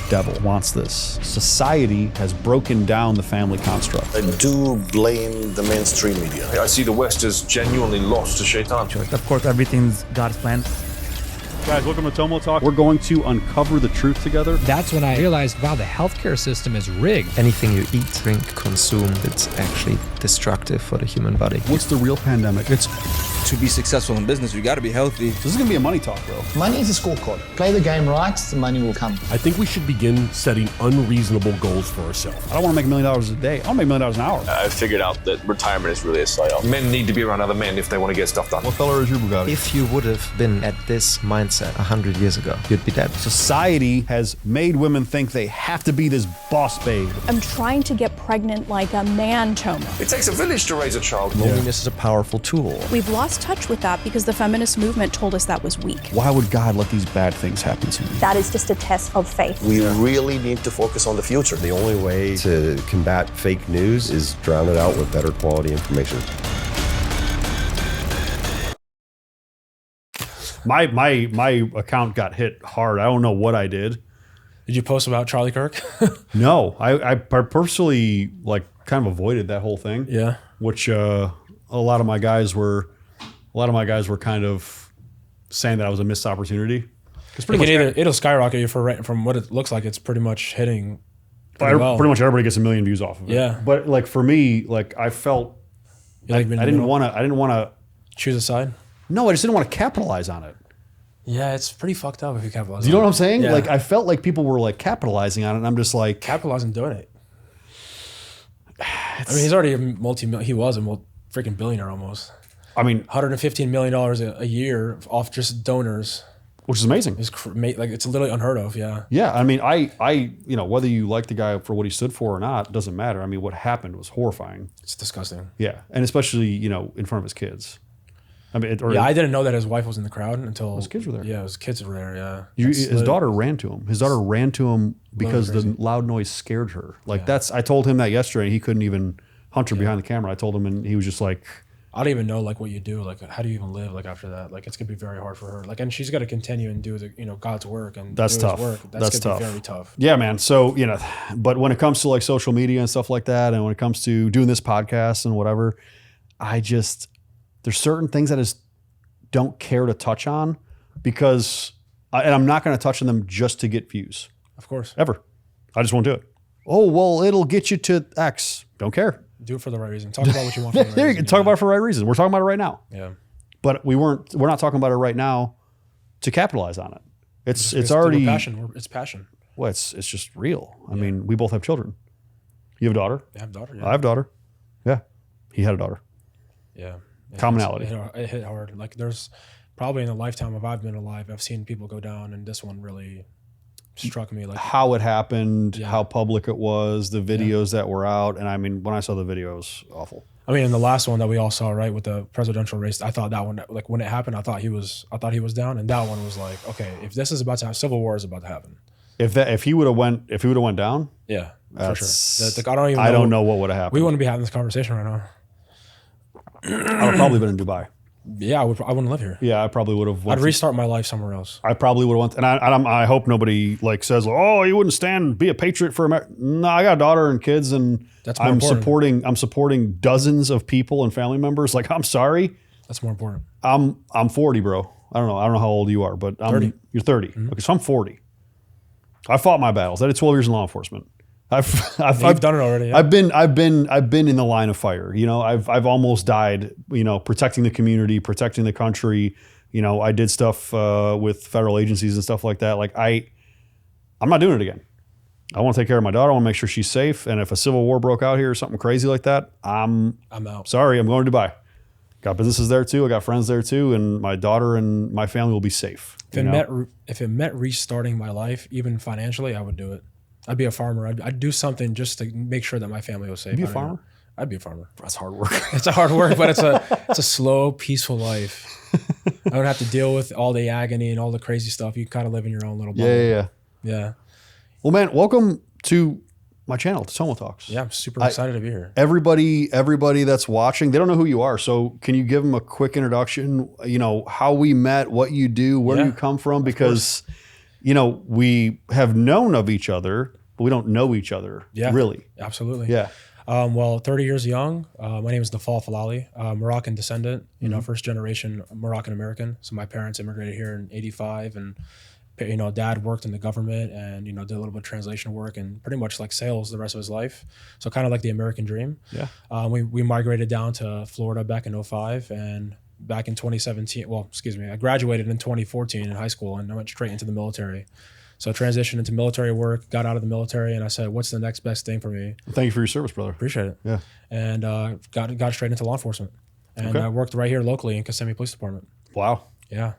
devil wants this. Society has broken down the family construct. I do blame the mainstream media. I see the West as genuinely lost to Shaitan. Of course, everything's God's plan. Guys, welcome to Tomo Talks. We're going to uncover the truth together. That's when I realized, wow, the healthcare system is rigged. Anything you eat, drink, consume, it's actually destructive for the human body. What's the real pandemic? To be successful in business, you got to be healthy. This is going to be a money talk, bro. Money is a scorecard. Play the game right, the money will come. I think we should begin setting unreasonable goals for ourselves. I don't want to make $1 million a day. I want to make $1 million an hour. I figured out that retirement is really a psyop. Men need to be around other men if they want to get stuff done. What color is your Bugatti? If you would have been at this mindset 100 years ago, you'd be dead. Society has made women think they have to be this boss babe. I'm trying to get pregnant like a man, Tomo. It takes a village to raise a child. Loneliness is a powerful tool. We've lost touch with that because the feminist movement told us that was weak. Why would God let these bad things happen to me? That is just a test of faith. We really need to focus on the future. The only way to combat fake news is drown it out with better quality information. My account got hit hard. I don't know what I did. Did you post about Charlie Kirk? No, I purposely kind of avoided that whole thing. Yeah. Which a lot of my guys were kind of saying that I was a missed opportunity. It'll skyrocket you from what it looks like. It's pretty much hitting. Pretty much everybody gets 1 million views off of it. Yeah. But for me, I felt I didn't want to choose a side. No, I just didn't want to capitalize on it. Yeah, it's pretty fucked up if you capitalize. Do you know what I'm saying? Yeah. I felt like people were capitalizing on it, and I'm just like capitalizing doing it. I mean, he's already a he was a freaking billionaire almost. I mean, $115 million a year off just donors, which is amazing. It's literally unheard of. Yeah. Yeah, I mean, I whether you like the guy for what he stood for or not doesn't matter. I mean, what happened was horrifying. It's disgusting. Yeah, and especially in front of his kids. I mean, I didn't know that his wife was in the crowd until his kids were there. Yeah, his kids were there. Yeah, his daughter ran to him. His daughter ran to him because the loud noise scared her. I told him that yesterday. And he couldn't even hunt her behind the camera. I told him, and he was just like, I don't even know what you do. How do you even live after that? It's gonna be very hard for her. And she's got to continue and do the God's work and that's do tough. His work. That's gonna be very tough. Yeah, man. So but when it comes to social media and stuff like that, and when it comes to doing this podcast and whatever, there's certain things that I just don't care to touch on because, and I'm not going to touch on them just to get views. Of course. Ever. I just won't do it. Oh, well, it'll get you to X. Don't care. Do it for the right reason. Talk about what you want for the right there you reason. can talk about it for the right reason. We're talking about it right now. Yeah. But we're not talking about it right now to capitalize on it. It's already passion. It's passion. Well, it's just real. I mean, we both have children. You have a daughter? I have a daughter, yeah. I have a daughter. Yeah. He had a daughter. Yeah. Commonality. It hit hard. There's probably in the lifetime of I've been alive, I've seen people go down, and this one really struck me. How it happened, how public it was, the videos that were out, and I mean, when I saw the video, it was awful. I mean, in the last one that we all saw, right, with the presidential race, I thought that one, when it happened, I thought he was down, and that one was okay, if this is about to happen, civil war is about to happen. If he would have went down, yeah, for sure. I don't know what would have happened. We wouldn't be having this conversation right now. I would probably been in Dubai. Yeah, I wouldn't live here. Yeah, I probably would have. I'd restart my life somewhere else. I probably would have went, and I hope nobody says, "Oh, you wouldn't be a patriot for America." No, I got a daughter and kids, and I'm supporting dozens of people and family members. I'm sorry. That's more important. I'm 40, bro. I don't know how old you are, but 30. You're 30. Mm-hmm. Okay, so I'm 40. I fought my battles. I did 12 years in law enforcement. I've done it already. Yeah. I've been in the line of fire. I've almost died. Protecting the community, protecting the country. I did stuff with federal agencies and stuff like that. I'm not doing it again. I want to take care of my daughter. I want to make sure she's safe. And if a civil war broke out here or something crazy like that, I'm out. Sorry, I'm going to Dubai. Got businesses there too. I got friends there too, and my daughter and my family will be safe. If it meant restarting my life, even financially, I would do it. I'd be a farmer. I'd do something just to make sure that my family was safe. Be a farmer? I'd be a farmer. That's hard work. It's a hard work, but it's a slow, peaceful life. I don't have to deal with all the agony and all the crazy stuff. You kind of live in your own little bubble. Yeah. Well, man, welcome to my channel, to Tomo Talks. Yeah, I'm super excited to be here. Everybody that's watching, they don't know who you are. So can you give them a quick introduction? How we met, what you do, where you come from? Because you know, we have known of each other, but we don't know each other really. Absolutely. Yeah. Well, 30 years young. My name is Nawfal Filali, Moroccan descendant, you know, first generation Moroccan American. So my parents immigrated here in 85, and, you know, dad worked in the government and, you know, did a little bit of translation work and pretty much like sales the rest of his life. So kind of like the American dream. Yeah. We migrated down to Florida back in 05, and back in 2017, I graduated in 2014 in high school, and I went straight into the military. So I transitioned into military work, got out of the military, and I said, what's the next best thing for me? Thank you for your service, brother. Appreciate it. Yeah. And got straight into law enforcement. And I worked right here locally in Kissimmee Police Department. Wow. Yeah.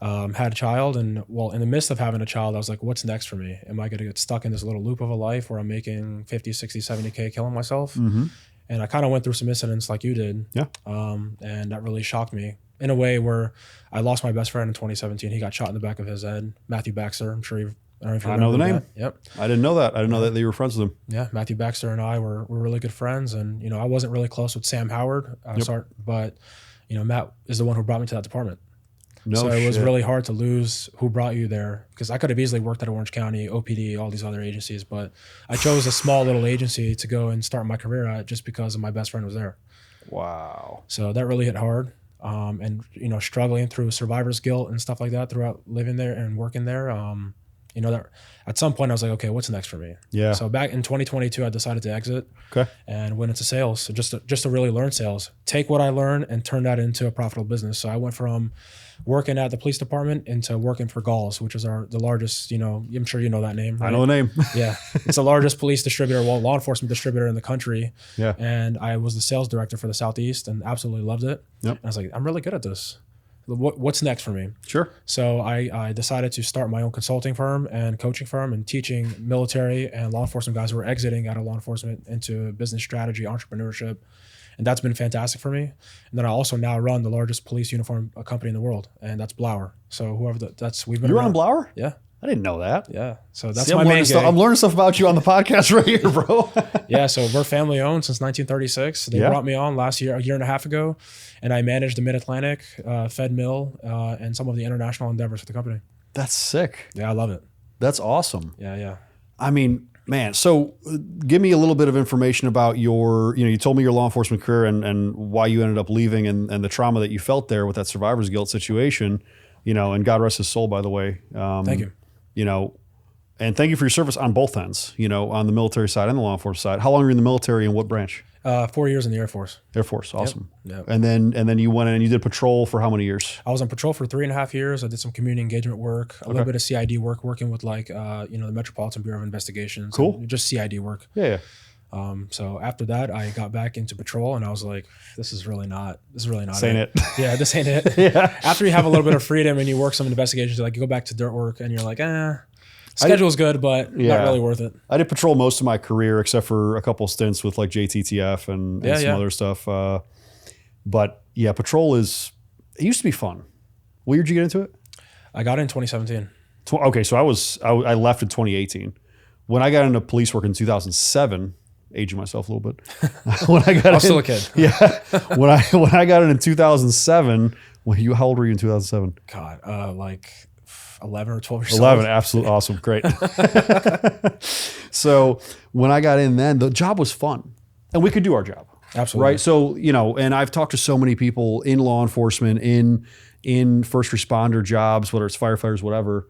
Had a child, and in the midst of having a child, I was like, what's next for me? Am I going to get stuck in this little loop of a life where I'm making 50, 60, 70K killing myself? And I kind of went through some incidents like you did. Yeah. And that really shocked me in a way where I lost my best friend in 2017. He got shot in the back of his head. Matthew Baxter. I'm sure I don't know if you I know the name. That. Yep. I didn't know that. I didn't know that you were friends with him. Yeah. Matthew Baxter and I were really good friends. And, you know, I wasn't really close with Sam Howard, but, you know, Matt is the one who brought me to that department. So it was really hard to lose who brought you there, because I could have easily worked at Orange County, OPD, all these other agencies, but I chose a small little agency to go and start my career at just because my best friend was there. Wow. So that really hit hard. And, you know, struggling through survivor's guilt and stuff like that throughout living there and working there. You know, that at some point I was like, okay, what's next for me? Yeah. So back in 2022, I decided to exit. Okay. And went into sales. So just to really learn sales, take what I learned and turn that into a profitable business. So I went from working at the police department into working for Galls, which is the largest, you know, I'm sure you know that name. Right? I know the name. Yeah. It's the largest police distributor, law enforcement distributor in the country. Yeah. And I was the sales director for the Southeast and absolutely loved it. Yep. And I was like, I'm really good at this. What's next for me? Sure. So I decided to start my own consulting firm and coaching firm and teaching military and law enforcement guys who are exiting out of law enforcement into business strategy, entrepreneurship. And that's been fantastic for me. And then I also now run the largest police uniform company in the world, and that's Blower. So we've been. You're on Blower? Yeah. I didn't know that. Yeah. So that's my main stuff. I'm learning stuff about you on the podcast right here, bro. Yeah. So we're family owned since 1936. They brought me on a year and a half ago, and I managed the Mid-Atlantic, Fed Mill, and some of the international endeavors for the company. That's sick. Yeah, I love it. That's awesome. Yeah. I mean, man, so give me a little bit of information about you told me your law enforcement career and why you ended up leaving and the trauma that you felt there with that survivor's guilt situation, you know, and God rest his soul, by the way. Thank you. You know, and thank you for your service on both ends, you know, on the military side and the law enforcement side. How long were you in the military and what branch? 4 years in the Air Force. Air Force, awesome. Yep. And then you went in and you did patrol for how many years? I was on patrol for 3.5 years. I did some community engagement work, a little bit of CID work, working with the Metropolitan Bureau of Investigations. Cool. Just CID work. Yeah. So after that, I got back into patrol, and I was like, this is really not this ain't it. Yeah, this ain't it. Yeah. After you have a little bit of freedom and you work some investigations, like you go back to dirt work and you're like, schedule's good, but not really worth it. I did patrol most of my career, except for a couple stints with like JTTF and some other stuff. But yeah, patrol it used to be fun. What year did you get into it? I got in 2017. Okay, so I left in 2018. When I got into police work in 2007, aging myself a little bit. I was still a kid. Yeah. when I got in 2007, how old were you in 2007? God, like 11 or 12 years old. 11, absolutely awesome. Great. So when I got in then, the job was fun and we could do our job. Absolutely. Right. So, you know, and I've talked to so many people in law enforcement, in first responder jobs, whether it's firefighters, whatever,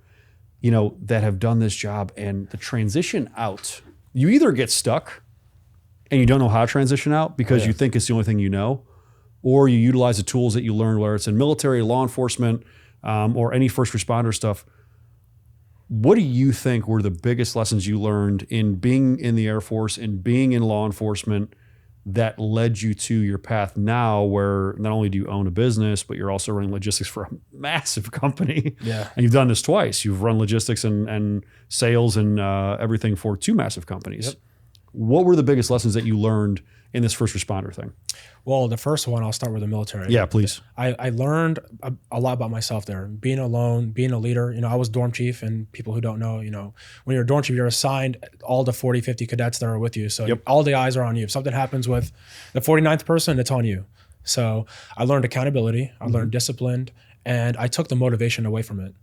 you know, that have done this job, and the transition out, you either get stuck and you don't know how to transition out because you think it's the only thing you know, or you utilize the tools that you learned, whether it's in military, law enforcement, or any first responder stuff. What do you think were the biggest lessons you learned in being in the Air Force and being in law enforcement that led you to your path now, where not only do you own a business, but you're also running logistics for a massive company? Yeah. And you've done this twice. You've run logistics and sales and everything for 2 massive companies. Yep. What were the biggest lessons that you learned in this first responder thing? Well, the first one, I'll start with the military. Yeah, please. I learned a lot about myself there. Being alone, being a leader. You know, I was dorm chief, and people who don't know, you know, when you're a dorm chief, you're assigned all the 40, 50 cadets that are with you. So all the eyes are on you. If something happens with the 49th person, it's on you. So I learned accountability. I learned discipline, and I took the motivation away from it.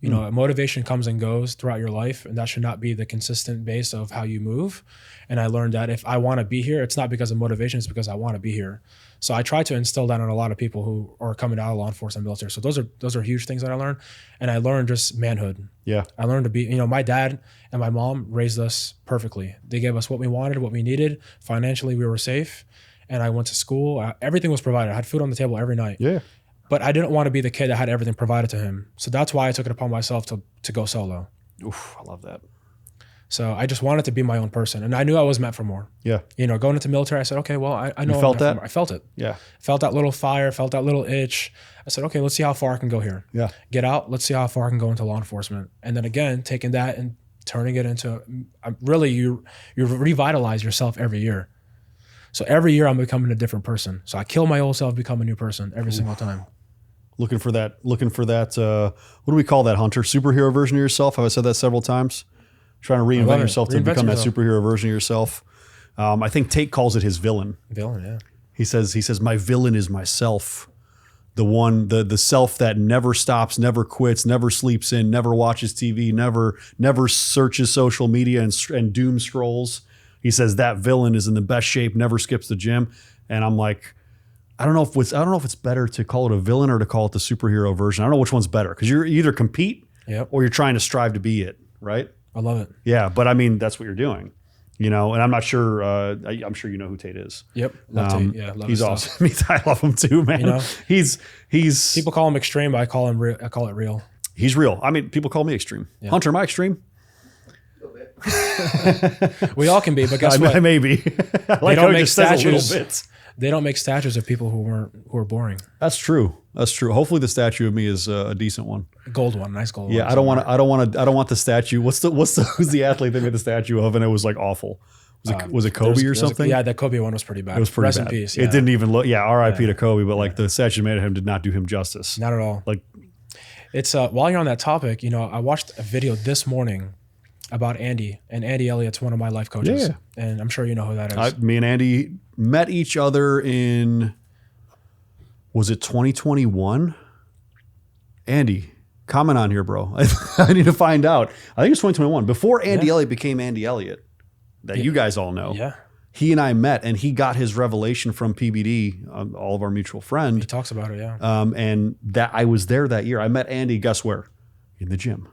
You know, motivation comes and goes throughout your life, and that should not be the consistent base of how you move. And I learned that if I want to be here, it's not because of motivation, it's because I want to be here. So I try to instill that in a lot of people who are coming out of law enforcement and military. So those are huge things that I learned. And I learned just manhood. Yeah. I learned to be, you know, my dad and my mom raised us perfectly. They gave us what we wanted, what we needed. Financially, we were safe. And I went to school. Everything was provided. I had food on the table every night. Yeah. But I didn't want to be the kid that had everything provided to him. So that's why I took it upon myself to go solo. Oof, I love that. So I just wanted to be my own person. And I knew I was meant for more. Yeah. You know, going into military, I said, okay, well, I know. You felt that? I felt it. Yeah. Felt that little fire, felt that little itch. I said, okay, let's see how far I can go here. Yeah. Get out. Let's see how far I can go into law enforcement. And then again, taking that and turning it into, really, you revitalize yourself every year. So every year I'm becoming a different person. So I kill my old self, become a new person every single time. Looking for that, what do we call that, Hunter? Superhero version of yourself? Have I said that several times? Trying to reinvent yourself to become that superhero version of yourself. I think Tate calls it his villain. Villain, yeah. He says, my villain is myself. The one, the self that never stops, never quits, never sleeps in, never watches TV, never searches social media and doom scrolls. He says that villain is in the best shape, never skips the gym. And I'm like, I don't know if it's better to call it a villain or to call it the superhero version. I don't know which one's better, because you're either compete or you're trying to strive to be it, right? I love it. Yeah, but I mean, that's what you're doing, you know. And I'm not sure. I'm sure you know who Tate is. Yep, love Tate. Yeah, love he's awesome. I love him too, man. You know, he's people call him extreme, but I call it real. He's real. I mean, people call me extreme. Yeah. Hunter, am I extreme? We all can be, but guess what? Maybe. They don't make statues. They don't make statues of people who are boring. That's true. That's true. Hopefully, the statue of me is a decent one. Gold one, nice gold. Yeah, one. I don't want the statue. Who's the athlete they made the statue of, and it was like awful. Was it Kobe or something? Yeah, that Kobe one was pretty bad. It was pretty Rest bad. in peace. Yeah. It didn't even look. Yeah, R.I.P. to Kobe, but like the statue made of him did not do him justice. Not at all. Like, it's while you're on that topic, you know, I watched a video this morning about Andy, and Andy Elliott's one of my life coaches. Yeah. And I'm sure you know who that is. Me and Andy met each other in, was it 2021? Andy, comment on here, bro. I need to find out. I think it's 2021. Before Andy Elliott became Andy Elliott, that you guys all know. Yeah. He and I met, and he got his revelation from PBD, all of our mutual friend. He talks about it, yeah. And that I was there that year. I met Andy, guess where? In the gym.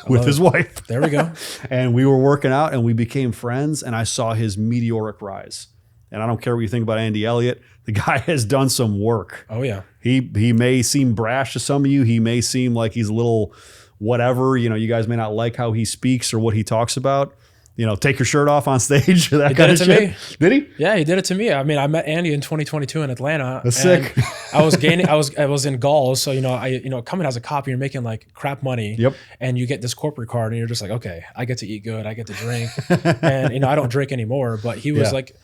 With his wife. There we go. And we were working out and we became friends, and I saw his meteoric rise. And I don't care what you think about Andy Elliott. The guy has done some work. Oh, yeah. He may seem brash to some of you. He may seem like he's a little whatever. You know, you guys may not like how he speaks or what he talks about. You know, take your shirt off on stage. That he kind did of it to shit. me. Did he? Yeah, he did it to me. I mean, I met Andy in 2022 in Atlanta. That's sick. I was in Gauls, so coming as a cop, you're making like crap money. Yep. And you get this corporate card, and you're just like, okay, I get to eat good, I get to drink, and I don't drink anymore. But he was like,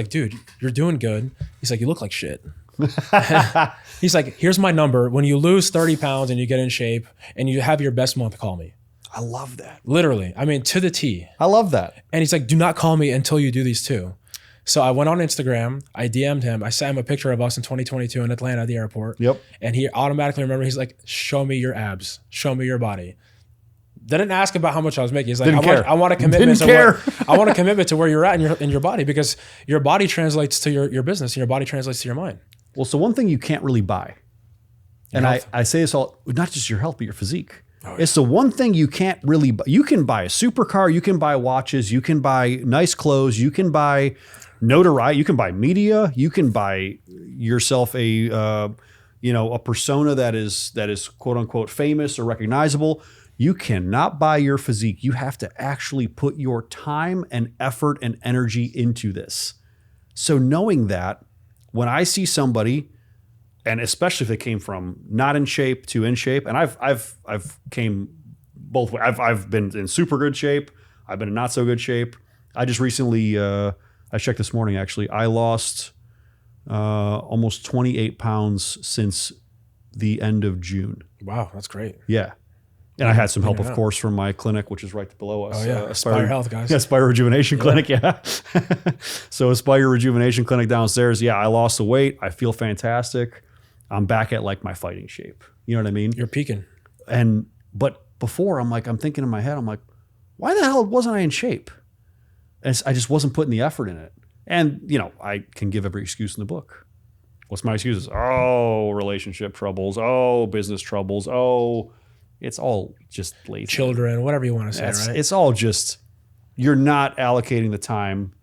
dude, you're doing good. He's like, you look like shit. He's like, here's my number. When you lose 30 pounds and you get in shape and you have your best month, call me. I love that. Literally. I mean, to the T. I love that. And he's like, do not call me until you do these two. So I went on Instagram. I DM'd him. I sent him a picture of us in 2022 in Atlanta at the airport. Yep. And he automatically remembered. He's like, show me your abs. Show me your body. Didn't ask about how much I was making. He's like, I want a commitment. I want a commitment to where you're at in your body, because your body translates to your business and your body translates to your mind. Well, so one thing you can't really buy, and I say this all, not just your health, but your physique. Oh, yeah. It's the one thing you can't really buy. You can buy a supercar, you can buy watches, you can buy nice clothes, you can buy notoriety, you can buy media, you can buy yourself a persona that is quote unquote famous or recognizable. You cannot buy your physique. You have to actually put your time and effort and energy into this. So knowing that, when I see somebody, and especially if they came from not in shape to in shape, and I've came both ways. I've been in super good shape. I've been in not so good shape. I just recently, I checked this morning actually. I lost almost 28 pounds since the end of June. Wow, that's great. Yeah. And I had some help, of course, from my clinic, which is right below us. Oh, yeah. Aspire Health, guys. Yeah, Aspire Rejuvenation Clinic, yeah. So Aspire Rejuvenation Clinic downstairs. Yeah, I lost the weight. I feel fantastic. I'm back at like my fighting shape. You know what I mean? You're peaking. But before I'm thinking in my head, I'm like, why the hell wasn't I in shape? And I just wasn't putting the effort in it. And, I can give every excuse in the book. What's my excuses? Oh, relationship troubles. Oh, business troubles. Oh, it's all just lazy. Children, whatever you want to say, right? It's all just, you're not allocating the time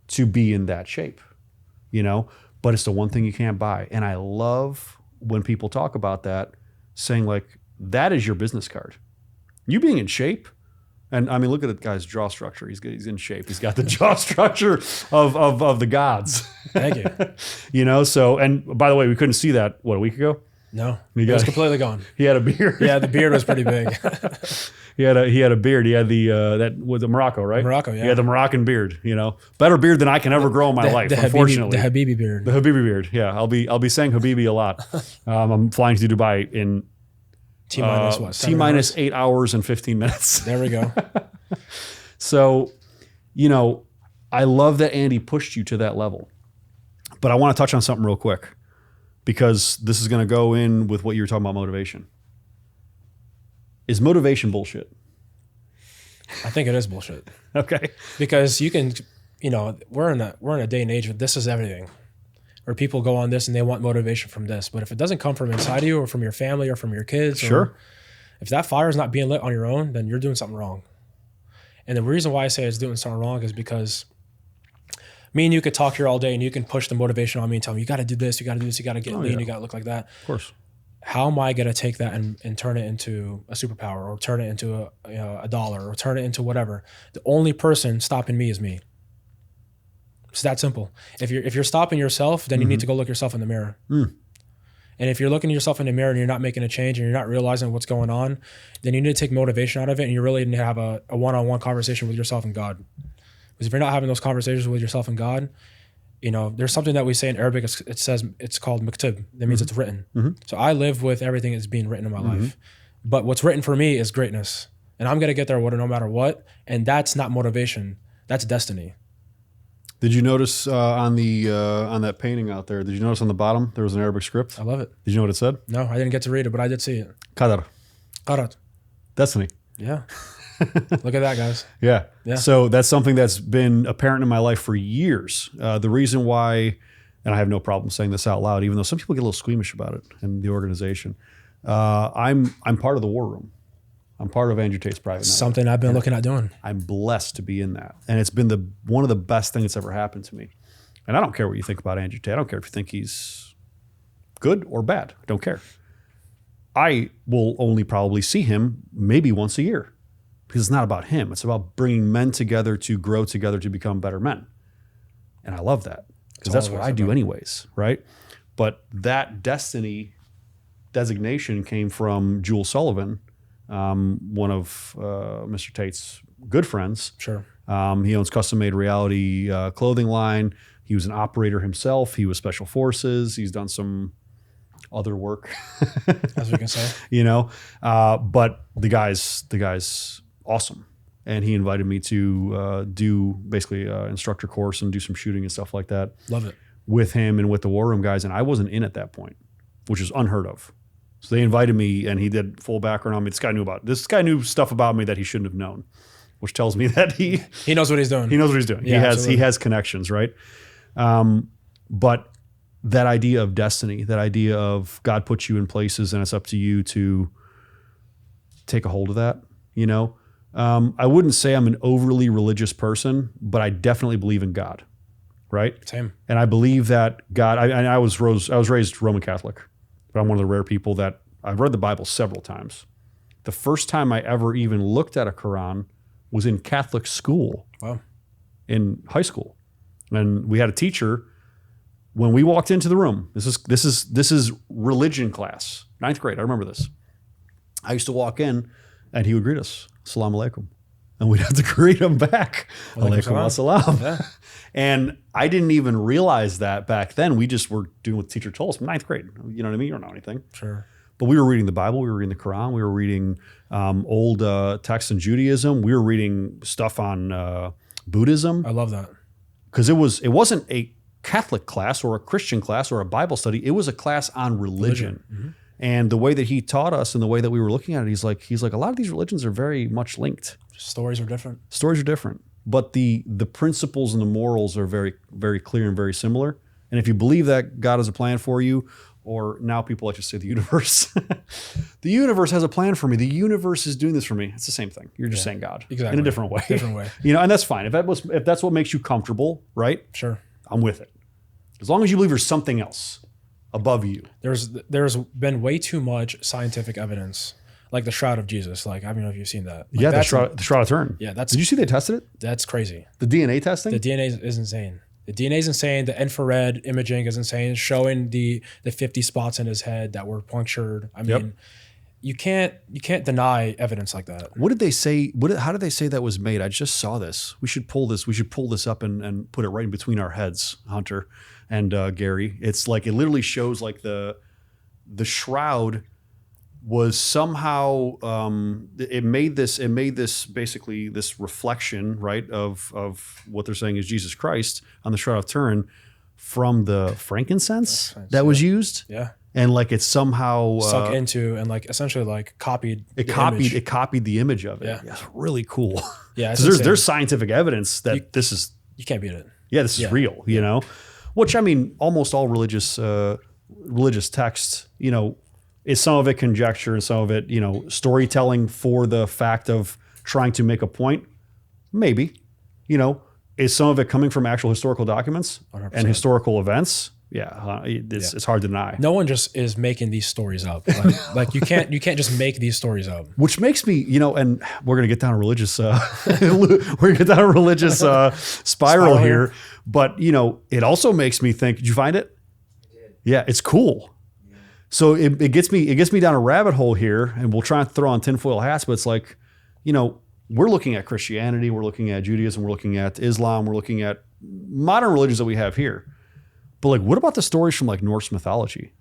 to be in that shape, but it's the one thing you can't buy. And I love when people talk about that, saying like, that is your business card. You being in shape. And I mean, look at the guy's jaw structure. He's in shape. He's got the jaw structure of the gods. Thank you. So, and by the way, we couldn't see that, a week ago? No, it was completely gone. He had a beard. Yeah, the beard was pretty big. He had a beard. He had that was the Morocco, right? Morocco, yeah. He had the Moroccan beard, better beard than I can ever grow in my life, unfortunately. The Habibi beard. The Habibi beard. Yeah. I'll be saying Habibi a lot. I'm flying to Dubai in T-minus what? T-minus 8 hours and 15 minutes. There we go. So, I love that Andy pushed you to that level. But I want to touch on something real quick, because this is going to go in with what you were talking about, motivation. Is motivation bullshit? I think it is bullshit. Okay. Because you can, we're in a day and age where this is everything. Where people go on this and they want motivation from this. But if it doesn't come from inside of you or from your family or from your kids, sure. If that fire is not being lit on your own, then you're doing something wrong. And the reason why I say it's doing something wrong is because me and you could talk here all day and you can push the motivation on me and tell me, you got to do this, you got to do this, you got to get lean, you got to look like that. Of course. How am I going to take that and turn it into a superpower, or turn it into a dollar, or turn it into whatever? The only person stopping me is me. It's that simple. If you're stopping yourself, then you need to go look yourself in the mirror. And if you're looking at yourself in the mirror and you're not making a change and you're not realizing what's going on, then you need to take motivation out of it, and you really need to have a one-on-one conversation with yourself and God. Because if you're not having those conversations with yourself and God, there's something that we say in Arabic. It says it's called maktub. That means it's written. So I live with everything that's being written in my life. But what's written for me is greatness, and I'm gonna get there no matter what. And that's not motivation. That's destiny. Did you notice on that painting out there? Did you notice on the bottom there was an Arabic script? I love it. Did you know what it said? No, I didn't get to read it, but I did see it. Qadar. Destiny. Yeah. Look at that, guys. Yeah. So that's something that's been apparent in my life for years. The reason why, and I have no problem saying this out loud, even though some people get a little squeamish about it in the organization, I'm part of the war room. I'm part of Andrew Tate's private network. Something I've been looking at doing. I'm blessed to be in that. And it's been one of the best things that's ever happened to me. And I don't care what you think about Andrew Tate. I don't care if you think he's good or bad. I don't care. I will only probably see him maybe once a year, because it's not about him. It's about bringing men together to grow together to become better men. And I love that, because that's what I do anyways, right? But that destiny designation came from Jewel Sullivan, one of Mr. Tate's good friends. Sure. He owns Custom Made Reality clothing line. He was an operator himself. He was Special Forces. He's done some other work, as we can say. But the guy's awesome, and he invited me to do basically an instructor course and do some shooting and stuff like that. Love it. With him and with the War Room guys, and I wasn't in at that point, which is unheard of. So they invited me, and he did full background on me. This guy knew stuff about me that he shouldn't have known, which tells me that he knows what he's doing. He knows what he's doing. Yeah, he has connections, right? But that idea of destiny, that idea of God puts you in places, and it's up to you to take a hold of that. I wouldn't say I'm an overly religious person, but I definitely believe in God, right? Same. And I believe that God. I was raised Roman Catholic. But I'm one of the rare people that I've read the Bible several times. The first time I ever even looked at a Quran was in Catholic school. Wow. In high school. And we had a teacher, when we walked into the room, this is religion class, 9th grade, I remember this. I used to walk in and he would greet us, Assalamu alaikum. And we'd have to greet him back. Alaikum assalam. Yeah. And I didn't even realize that back then. We just were doing what the teacher told us. 9th grade. You know what I mean? You don't know anything. Sure. But we were reading the Bible. We were reading the Quran. We were reading old texts in Judaism. We were reading stuff on Buddhism. I love that. Because it wasn't a Catholic class or a Christian class or a Bible study. It was a class on religion. And the way that he taught us and the way that we were looking at it, he's like, a lot of these religions are very much linked. Stories are different. Stories are different, but the principles and the morals are very, very clear and very similar. And if you believe that God has a plan for you, or now people like to say the universe, the universe has a plan for me. The universe is doing this for me. It's the same thing. You're just saying God in a different way. Different way. And that's fine. If that's what makes you comfortable, right? Sure. I'm with it. As long as you believe there's something else above you. There's been way too much scientific evidence, like the Shroud of Jesus. Like, I don't know if you've seen that. Like, the Shroud of Turin. Yeah, Did you see they tested it? That's crazy. The DNA testing? The DNA is insane. The DNA is insane. The infrared imaging is insane, showing the 50 spots in his head that were punctured. I mean, you can't deny evidence like that. What did they say? How did they say that was made? I just saw this. We should pull this up and put it right in between our heads, Hunter and Gary. It's like it literally shows like the shroud was somehow it made this basically this reflection, right, of what they're saying is Jesus Christ on the Shroud of Turin from the frankincense that was used. Yeah. And like it somehow sunk into and like essentially like copied it copied the image of it. Yeah. It's really cool. Yeah. So there's scientific evidence that you can't beat it. Yeah, this is real, you know. Which I mean, almost all religious texts, you know, is some of it conjecture and some of it, you know, storytelling for the fact of trying to make a point. Maybe, you know, is some of it coming from actual historical documents 100%. and historical events? Yeah, it's hard to deny. No one just is making these stories up. Like you can't just make these stories up. Which makes me, you know, and we're gonna get down a religious, spiral here. But you know, it also makes me think. Did you find it? I did. Yeah, it's cool. Yeah. So it gets me down a rabbit hole here, and we'll try and throw on tinfoil hats. But it's like, you know, we're looking at Christianity, we're looking at Judaism, we're looking at Islam, we're looking at modern religions that we have here. But like, what about the stories from like Norse mythology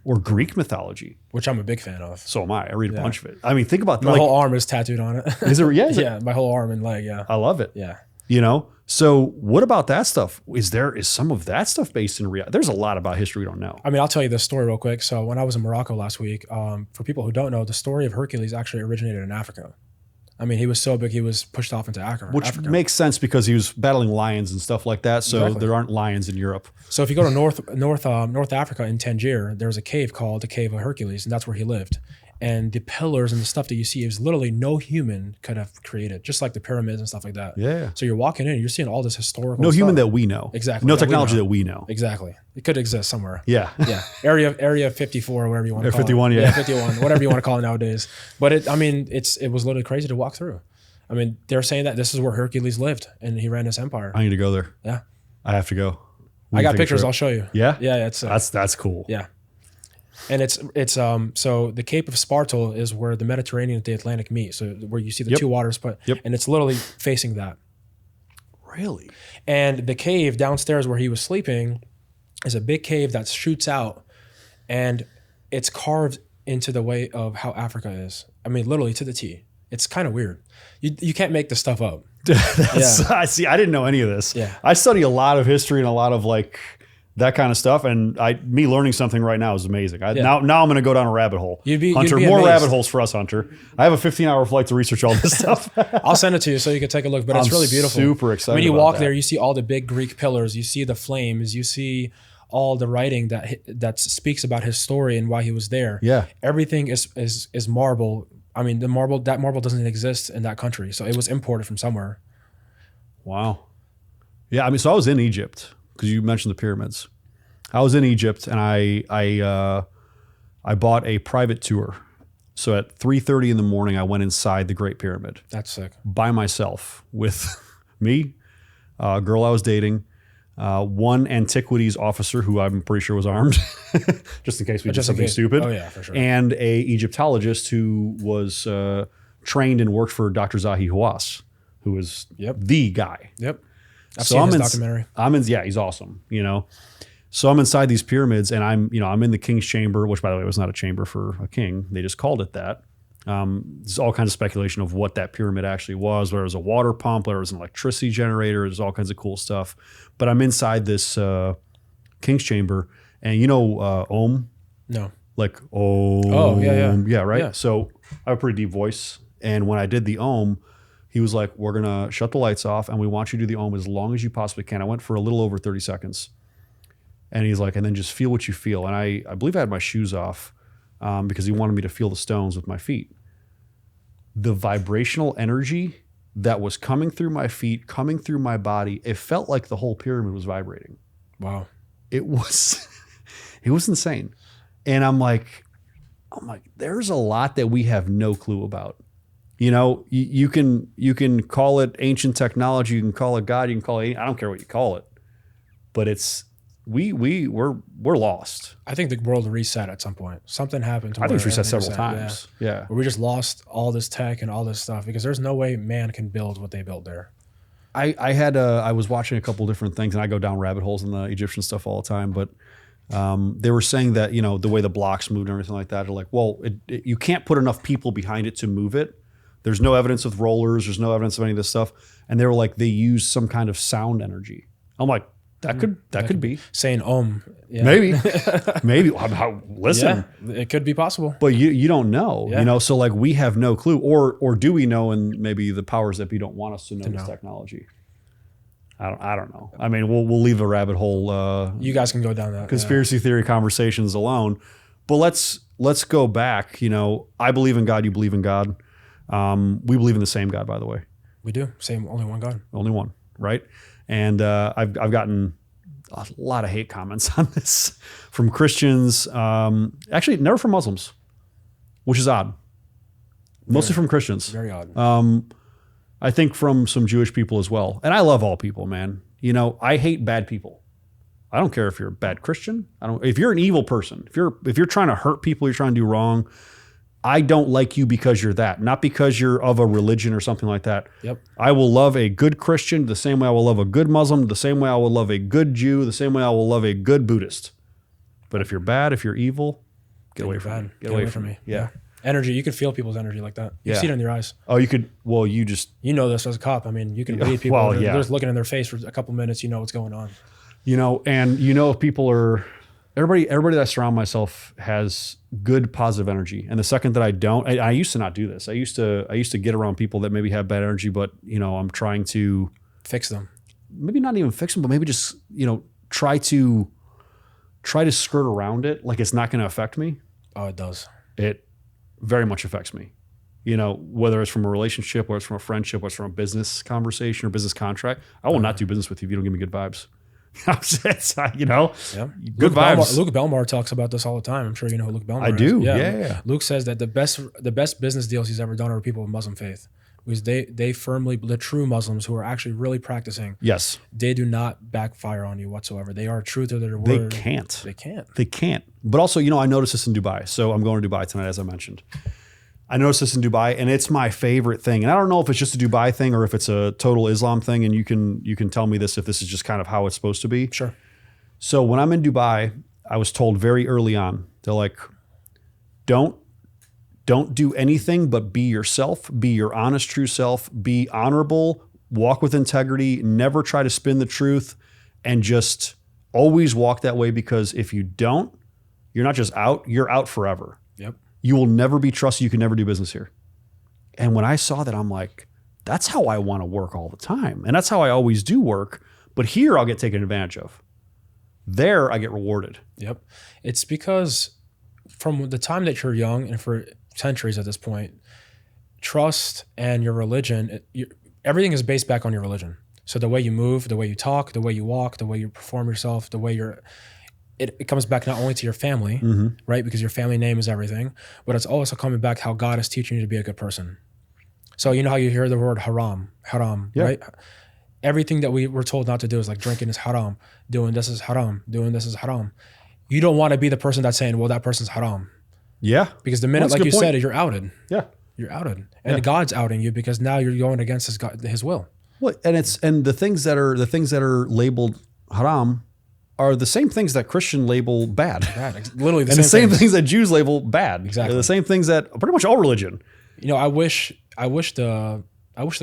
or Greek mythology? Which I'm a big fan of. So am I. I read a bunch of it. I mean, think about my whole arm is tattooed on it. Is it? Yeah. Yeah. My whole arm and leg. Yeah. I love it. Yeah. You know, so what about that stuff? Is some of that stuff based in reality? There's a lot about history we don't know. I mean, I'll tell you this story real quick. So when I was in Morocco last week, for people who don't know, the story of Hercules actually originated in Africa. I mean, he was so big, he was pushed off into Africa. Which makes sense because he was battling lions and stuff like that. So Exactly. there aren't lions in Europe. So if you go to North Africa in Tangier, there's a cave called the Cave of Hercules, and that's where he lived. And the pillars and the stuff that you see is literally no human could have created, just like the pyramids and stuff like that. Yeah. So you're walking in, you're seeing all this historical No stuff. human that we know. Exactly. No technology that we know. Exactly. It could exist somewhere. Yeah. Yeah. Area 54 or whatever you want to call 51, it. yeah. Yeah, 51, whatever you want to call it nowadays. But it was literally crazy to walk through. I mean, they're saying that this is where Hercules lived and he ran his empire. I need to go there. Yeah. I have to go. I got pictures. I'll show you. Yeah. Yeah. That's cool. Yeah. And it's so the Cape of Spartel is where the Mediterranean and the Atlantic meet. So where you see the two waters, and it's literally facing that. Really? And the cave downstairs where he was sleeping is a big cave that shoots out, and it's carved into the way of how Africa is. I mean, literally to the T. It's kind of weird. You can't make this stuff up. I see. I didn't know any of this. Yeah. I study a lot of history and a lot of like that kind of stuff, and me learning something right now is amazing. Now I'm going to go down a rabbit hole. Hunter, more amazed. rabbit holes for us, Hunter. I have a 15-hour flight to research all this stuff. I'll send it to you so you can take a look. But it's really beautiful. Super excited. When you about walk that. there, you see all the big Greek pillars. You see the flames. You see all the writing that speaks about his story and why he was there. Yeah. Everything is marble. I mean, that marble doesn't exist in that country, so it was imported from somewhere. Wow. Yeah, I mean, so I was in Egypt because you mentioned the pyramids. I was in Egypt and I bought a private tour. So at 3:30 in the morning, I went inside the Great Pyramid. That's sick. By myself with me, a girl I was dating, one antiquities officer who I'm pretty sure was armed, just in case we did something stupid. Oh yeah, for sure. And a Egyptologist who was trained and worked for Dr. Zahi Hawass, who is the guy. Yep. I've seen his documentary. Yeah, he's awesome. You know, so I'm inside these pyramids, and I'm in the king's chamber, which by the way was not a chamber for a king. They just called it that. There's all kinds of speculation of what that pyramid actually was, whether it was a water pump, whether it was an electricity generator. There's all kinds of cool stuff. But I'm inside this king's chamber, and Om? No. like, oh, yeah, right. Yeah. So I have a pretty deep voice, and when I did the Om, he was like, we're gonna shut the lights off, and we want you to do the Om as long as you possibly can. I went for a little over 30 seconds, and he's like, and then just feel what you feel. And I believe I had my shoes off because he wanted me to feel the stones with my feet. The vibrational energy that was coming through my feet, coming through my body, it felt like the whole pyramid was vibrating. Wow. It was insane. And I'm like, there's a lot that we have no clue about. You know, you can call it ancient technology, you can call it God, you can call it, I don't care what you call it, but it's, we're lost. I think the world reset at some point. Something happened to I think it's reset everything several reset. times. Yeah. Where we just lost all this tech and all this stuff because there's no way man can build what they built there. I was watching a couple different things, and I go down rabbit holes in the Egyptian stuff all the time, but they were saying that, you know, the way the blocks moved and everything like that, are like, well, you can't put enough people behind it to move it. There's no evidence of rollers. There's no evidence of any of this stuff. And they were like, they use some kind of sound energy. I'm like, that could be saying Om. Yeah. Maybe. Listen, yeah, it could be possible. But you don't know, Yeah. you know, so like we have no clue, or do we know? And maybe the powers that be don't want us to know this technology. I don't know. I mean, we'll leave a rabbit hole. You guys can go down that conspiracy theory conversations alone, but let's go back. You know, I believe in God. You believe in God. We believe in the same God, by the way. We do. Only one God. Only one, right? And I've gotten a lot of hate comments on this from Christians. Actually, never from Muslims, which is odd. Mostly from Christians. Very odd. I think from some Jewish people as well. And I love all people, man. You know, I hate bad people. I don't care if you're a bad Christian. If you're an evil person, if you're trying to hurt people, you're trying to do wrong, I don't like you because you're that, not because you're of a religion or something like that. Yep. I will love a good Christian the same way I will love a good Muslim, the same way I will love a good Jew, the same way I will love a good Buddhist. But if you're bad, if you're evil, get away from me. Get away from me. Yeah. Energy. You can feel people's energy like that. You see it in their eyes. Oh, you could. Well, you know this as a cop. I mean, you can read people. Well, they're just looking in their face for a couple minutes. You know what's going on. You know, and you know if people are. Everybody that I surround myself has good positive energy, and the second that I don't, I used to not do this. I used to get around people that maybe have bad energy, but you know, I'm trying to fix them. Maybe not even fix them, but maybe just try to skirt around it, like it's not going to affect me. Oh, it does. It very much affects me. You know, whether it's from a relationship, whether it's from a friendship, whether it's from a business conversation or business contract, I will not do business with you if you don't give me good vibes. You know, good vibes. Luke Belmar talks about this all the time. I'm sure you know who Luke Belmar I do. is. Yeah. Luke says that the best business deals he's ever done are with people of Muslim faith, because the true Muslims who are actually really practicing. Yes, they do not backfire on you whatsoever. They are true to their word. They can't. But also, you know, I noticed this in Dubai. So I'm going to Dubai tonight, as I mentioned. I noticed this in Dubai, and it's my favorite thing. And I don't know if it's just a Dubai thing or if it's a total Islam thing. And you can tell me this if this is just kind of how it's supposed to be. Sure. So when I'm in Dubai, I was told very early on, they're like, don't do anything but be yourself, be your honest, true self, be honorable, walk with integrity, never try to spin the truth, and just always walk that way, because if you don't, you're not just out, you're out forever. Yep. You will never be trusted. You can never do business here. And when I saw that, I'm like, that's how I want to work all the time. And that's how I always do work. But here I'll get taken advantage of. There I get rewarded. Yep. It's because from the time that you're young and for centuries at this point, trust and your religion, everything is based back on your religion. So the way you move, the way you talk, the way you walk, the way you perform yourself, the way it comes back not only to your family, right? Because your family name is everything, but it's also coming back how God is teaching you to be a good person. So you know how you hear the word haram, right? Everything that we were told not to do is like drinking is haram, doing this is haram, doing this is haram. You don't want to be the person that's saying, well, that person's haram. Yeah. Because the minute, like you said, you're outed. Yeah. You're outed. And God's outing you because now you're going against his will. Well, and the things that are labeled haram are the same things that Christian label bad. Literally the same things that Jews label bad. Exactly. They're the same things that pretty much all religion. You know, I wish the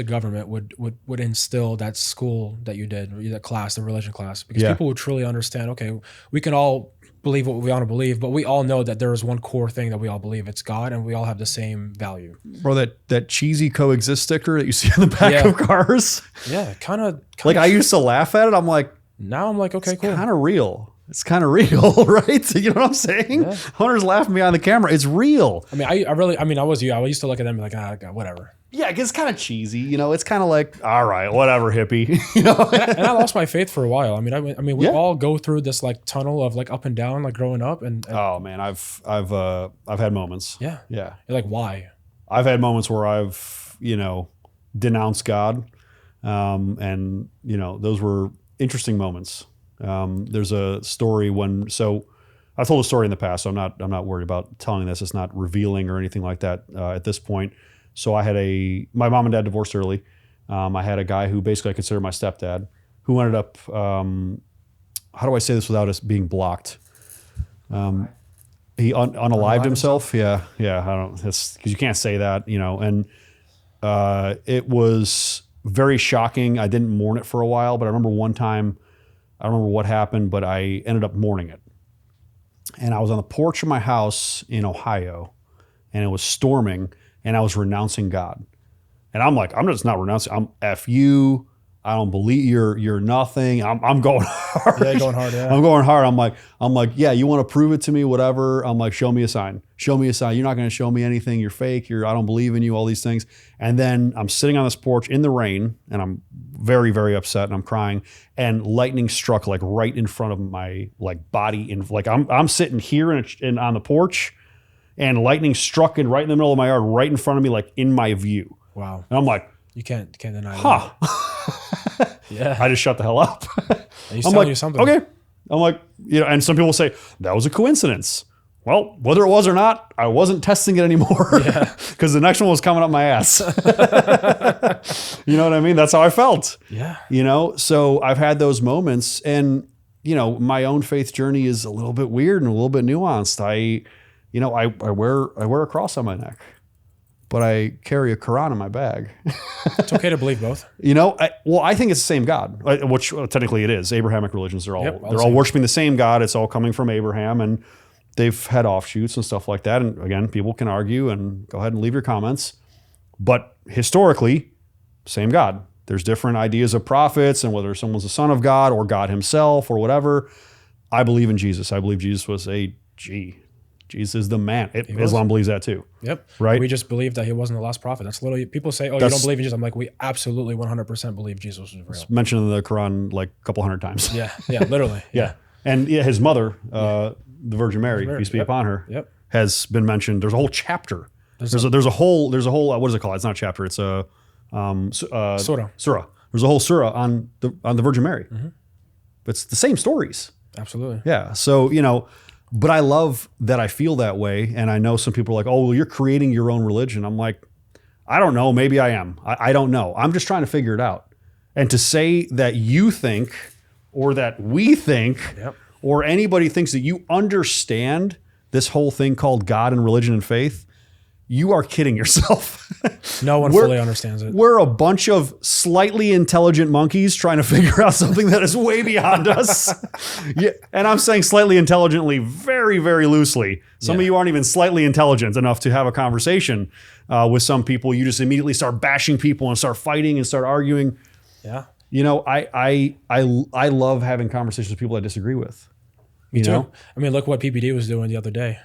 government would instill that school that you did, or that class, the religion class, because people would truly understand, okay, we can all believe what we want to believe, but we all know that there is one core thing that we all believe. It's God, and we all have the same value. Bro, that cheesy coexist sticker that you see on the back of cars. Yeah, kind of. Like I used to laugh at it. I'm like, now I'm like, okay, cool. Kind of real. It's kind of real, right? You know what I'm saying? Yeah. Hunter's laughing behind the camera. It's real. I mean, I was you. I used to look at them and be like, God, whatever. Yeah, it's kind of cheesy. You know, it's kind of like, all right, whatever, hippie. You know, and I lost my faith for a while. I mean, we all go through this like tunnel of like up and down, like growing up. And oh man, I've had moments. Yeah. Yeah. You're like, why? I've had moments where I've, denounced God. And those were interesting moments. There's a story I've told a story in the past, so I'm not worried about telling this. It's not revealing or anything like that at this point. So my mom and dad divorced early. I had a guy who basically I consider my stepdad, who ended up, how do I say this without us being blocked? He unalived himself. Yeah. I don't, because you can't say that, and it was very shocking. I didn't mourn it for a while, but I remember one time, I don't remember what happened, but I ended up mourning it. And I was on the porch of my house in Ohio, and it was storming, and I was renouncing God. And I'm like, I'm just not renouncing. I'm F you. I don't believe you're nothing. I'm going hard. Yeah, going hard. Yeah. I'm going hard. I'm like, yeah, you want to prove it to me, whatever. I'm like, show me a sign. Show me a sign. You're not going to show me anything. You're fake. I don't believe in you, all these things. And then I'm sitting on this porch in the rain, and I'm very, very upset, and I'm crying, and lightning struck like right in front of my like body. I'm sitting here on the porch, and lightning struck right in the middle of my yard, right in front of me, like in my view. Wow. And I'm like, you can't deny that. Yeah. I just shut the hell up. He's telling you something. Okay. I'm like, and some people say that was a coincidence. Well, whether it was or not, I wasn't testing it anymore because the next one was coming up my ass. You know what I mean? That's how I felt. Yeah. So I've had those moments, and my own faith journey is a little bit weird and a little bit nuanced. I wear a cross on my neck, but I carry a Quran in my bag. It's okay to believe both. I think it's the same God, which technically it is. Abrahamic religions are all worshiping the same God. It's all coming from Abraham, and they've had offshoots and stuff like that. And again, people can argue, and go ahead and leave your comments. But historically, same God. There's different ideas of prophets and whether someone's the son of God or God himself or whatever. I believe in Jesus. I believe Jesus was Jesus is the man. Islam believes that too. Yep. Right. We just believe that he wasn't the last prophet. That's literally, people say, you don't believe in Jesus. I'm like, we absolutely 100% believe Jesus was real. It's mentioned in the Quran like a couple hundred times. Yeah. Literally. Yeah. And his mother, the Virgin Mary, peace be upon her, has been mentioned. There's a whole chapter. There's a whole, what is it called? It's not a chapter. It's a surah. There's a whole surah on the Virgin Mary. Mm-hmm. It's the same stories. Absolutely. Yeah. So, but I love that I feel that way. And I know some people are like, oh, well, you're creating your own religion. I'm like, I don't know. Maybe I am. I don't know. I'm just trying to figure it out. And to say that you think, or that we think, or anybody thinks that you understand this whole thing called God and religion and faith, you are kidding yourself. No one fully understands it. We're a bunch of slightly intelligent monkeys trying to figure out something that is way beyond us. Yeah, and I'm saying slightly intelligently, very, very loosely. Some of you aren't even slightly intelligent enough to have a conversation with some people. You just immediately start bashing people and start fighting and start arguing. Yeah. I love having conversations with people I disagree with. Me too. I mean, look what PPD was doing the other day.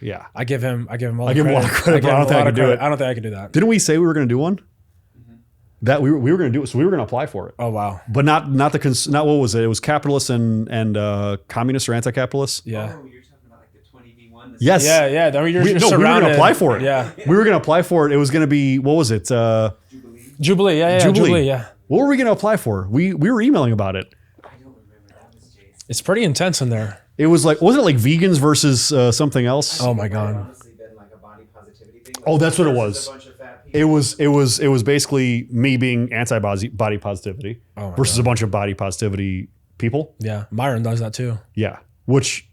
Yeah, I give him a lot of credit, but I don't think I can do it. I don't think I can do that. Didn't we say we were going to do one? That we were going to do it, so we were going to apply for it. Oh wow! But not what was it? It was capitalists and communists or anti-capitalists. Yeah. Oh, you're talking about like the 20v1. Yes. Yeah. We were going to apply for it. Yeah. We were going to apply for it. It was going to be, what was it? Jubilee. Yeah. Jubilee. Yeah. What were we going to apply for? We were emailing about it. I don't remember. That was Jason. It's pretty intense in there. It was like, wasn't it like vegans versus something else? Oh my God. Honestly, been like a body positivity thing. Oh, that's what it was. A bunch of fat people. It was basically me being anti-body positivity versus a bunch of body positivity people. Yeah, Myron does that too. Yeah, which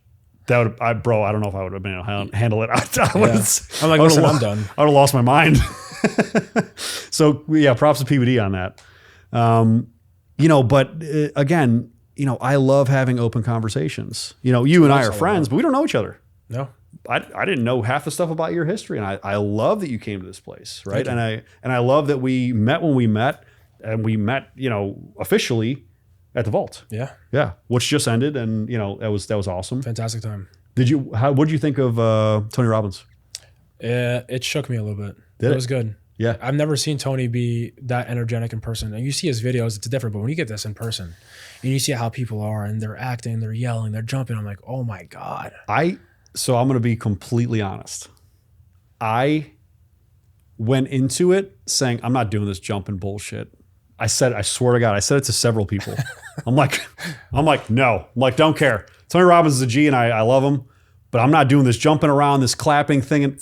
that would I don't know if I would have been able to handle it. I'm like, listen, I'm done. I would have lost my mind. So yeah, props to PBD on that. But again, you know, I love having open conversations. You know, you and I are friends, but we don't know each other. No. I didn't know half the stuff about your history, and I love that you came to this place, right? And I love that we met when we met, and we met, you know, officially at the Vault. Yeah. Which just ended, and you know that was awesome. Fantastic time. What did you think of Tony Robbins? It shook me a little bit. It was good. Yeah. I've never seen Tony be that energetic in person. And you see his videos, it's different, but when you get this in person and you see how people are and they're acting, they're yelling, they're jumping, I'm like, oh my God. So I'm going to be completely honest. I went into it saying, I'm not doing this jumping bullshit. I swear to God, I said it to several people. I'm like, no. I'm like, don't care. Tony Robbins is a G and I love him, but I'm not doing this jumping around, this clapping thing. And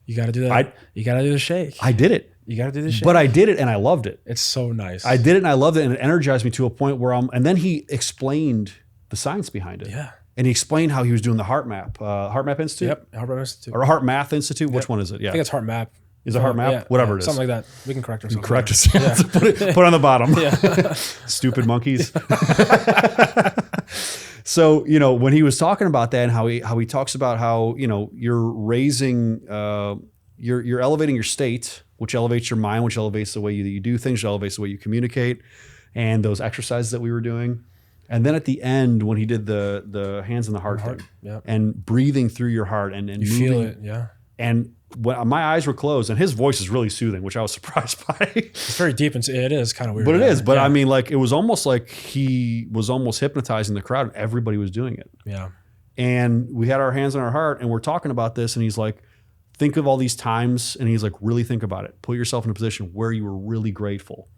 you got to do that. You got to do the shake. I did it. You got to do the shake. But I did it and I loved it. It's so nice. I did it and I loved it, and it energized me to a point where and then he explained the science behind it. Yeah. And he explained how he was doing the Heart Map Institute? Yep, Heart Map Institute. Or Heart Math Institute? Which one is it? Yeah. I think it's Heart Map. Is it Heart Map? Yeah, whatever it is. Something like that. We can correct ourselves. Correct us. Yeah. Put on the bottom. Yeah. Stupid monkeys. So, you know, when he was talking about that and how he talks about how, you know, you're raising, you're elevating your state, which elevates your mind, which elevates the way you do things, which elevates the way you communicate, and those exercises that we were doing. And then at the end, when he did the hands in the heart thing, and breathing through your heart and you moving, feel it, yeah. And when my eyes were closed, and his voice is really soothing, which I was surprised by. It's very deep, and it is kind of weird. But it is. But I mean, like, it was almost like he was almost hypnotizing the crowd, and everybody was doing it. Yeah. And we had our hands on our heart, and we're talking about this, and he's like, think of all these times, and he's like, really think about it. Put yourself in a position where you were really grateful.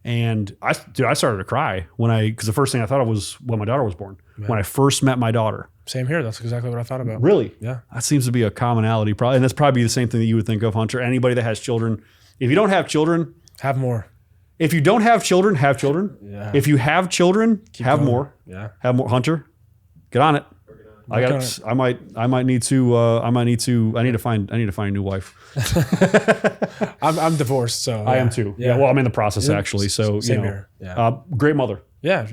And I started to cry because the first thing I thought of was when my daughter was born. Yeah. When I first met my daughter. Same here. That's exactly what I thought about. Really? Yeah. That seems to be a commonality, probably, and that's probably the same thing that you would think of, Hunter. Anybody that has children, if you don't have children, have more. If you don't have children, have children. Yeah. If you have children, have going. more. Yeah. Have more. Hunter, get on it. I need to find a new wife. I'm divorced, so I am too. Yeah. Well, I'm in the process actually. So same you know, here. Yeah. Great mother. Yeah.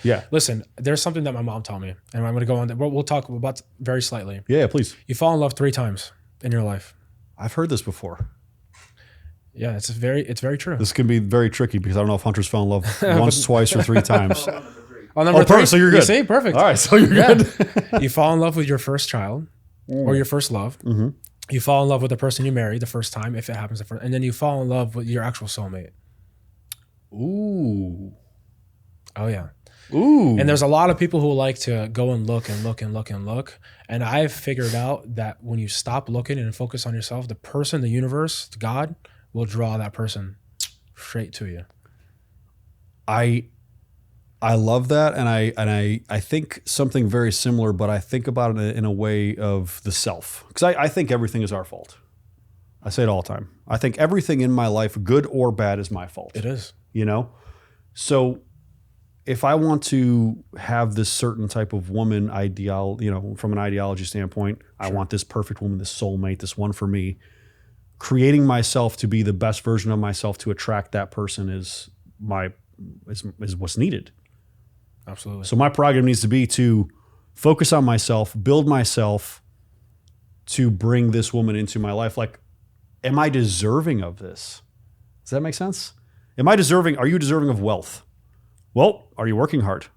Yeah. Listen, there's something that my mom taught me, and I'm going to go on. We'll talk about very slightly. Yeah, please. You fall in love 3 times in your life. I've heard this before. Yeah, it's very true. This can be very tricky because I don't know if Hunter's fell in love once, twice, or 3 times. On number 3, so you're good. You see, perfect. All right, so you're good. You fall in love with your first child or your first love. Mm-hmm. You fall in love with the person you marry the first time, if it happens the first, and then you fall in love with your actual soulmate. Ooh. Oh yeah. Ooh. And there's a lot of people who like to go and look and look and look and look. And I've figured out that when you stop looking and focus on yourself, the person, the universe, God will draw that person straight to you. I love that, and I think something very similar, but I think about it in a way of the self, because I think everything is our fault. I say it all the time. I think everything in my life, good or bad, is my fault. It is. You know? So if I want to have this certain type of woman ideal, you know, from an ideology standpoint, sure. I want this perfect woman, this soulmate, this one for me. Creating myself to be the best version of myself to attract that person is what's needed. Absolutely. So my prerogative needs to be to focus on myself, build myself to bring this woman into my life. Like, am I deserving of this? Does that make sense? Are you deserving of wealth? Well, are you working hard?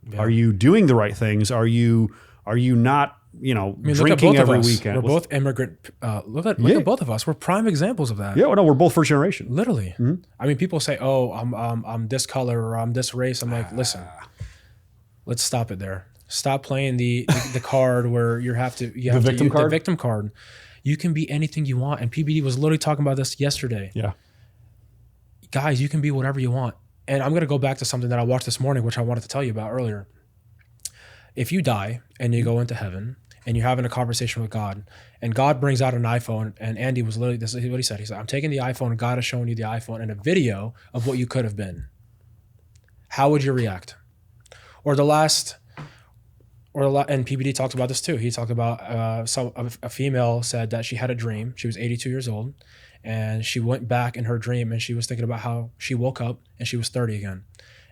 Yeah. Are you doing the right things? Are you not, drinking every weekend? We're both immigrant. Look at both of us. We're prime examples of that. Yeah, well, no, we're both first generation. Literally. Mm-hmm. I mean, people say, "Oh, I'm this color or I'm this race." I'm like, listen, let's stop it there. Stop playing the card where the victim card. You can be anything you want, and PBD was literally talking about this yesterday. Yeah, guys, you can be whatever you want. And I'm going to go back to something that I watched this morning, which I wanted to tell you about earlier. If you die and you go into heaven and you're having a conversation with God, and God brings out an iPhone, and Andy was literally, this is what he said. He said, "I'm taking the iPhone, and God is showing you the iPhone and a video of what you could have been. How would you react?" And PBD talked about this too. He talked about a female said that she had a dream. She was 82 years old. And she went back in her dream and she was thinking about how she woke up and she was 30 again.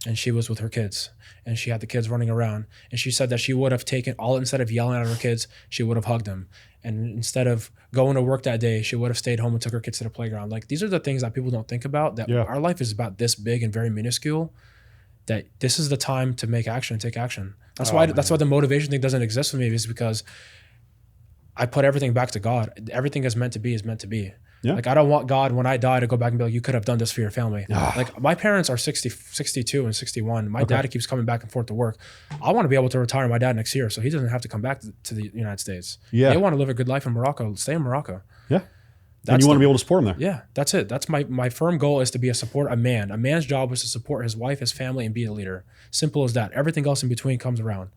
and she was with her kids, and she had the kids running around, and she said that she would have taken all, instead of yelling at her kids, she would have hugged them. And instead of going to work that day, she would have stayed home and took her kids to the playground. Like, these are the things that people don't think about, that our life is about this big and very minuscule, that this is the time to make action and take action. That's why the motivation thing doesn't exist for me, is because I put everything back to God. Everything is meant to be is meant to be. Yeah. Like, I don't want God, when I die, to go back and be like, you could have done this for your family. Like, my parents are 62 and 61. My dad keeps coming back and forth to work. I want to be able to retire my dad next year so he doesn't have to come back to the United States. They want to live a good life in Morocco. Stay in Morocco. Yeah. And you want to be able to support him there. Yeah, that's it. That's my firm goal, is to be a man. A man's job is to support his wife, his family, and be a leader. Simple as that. Everything else in between comes around.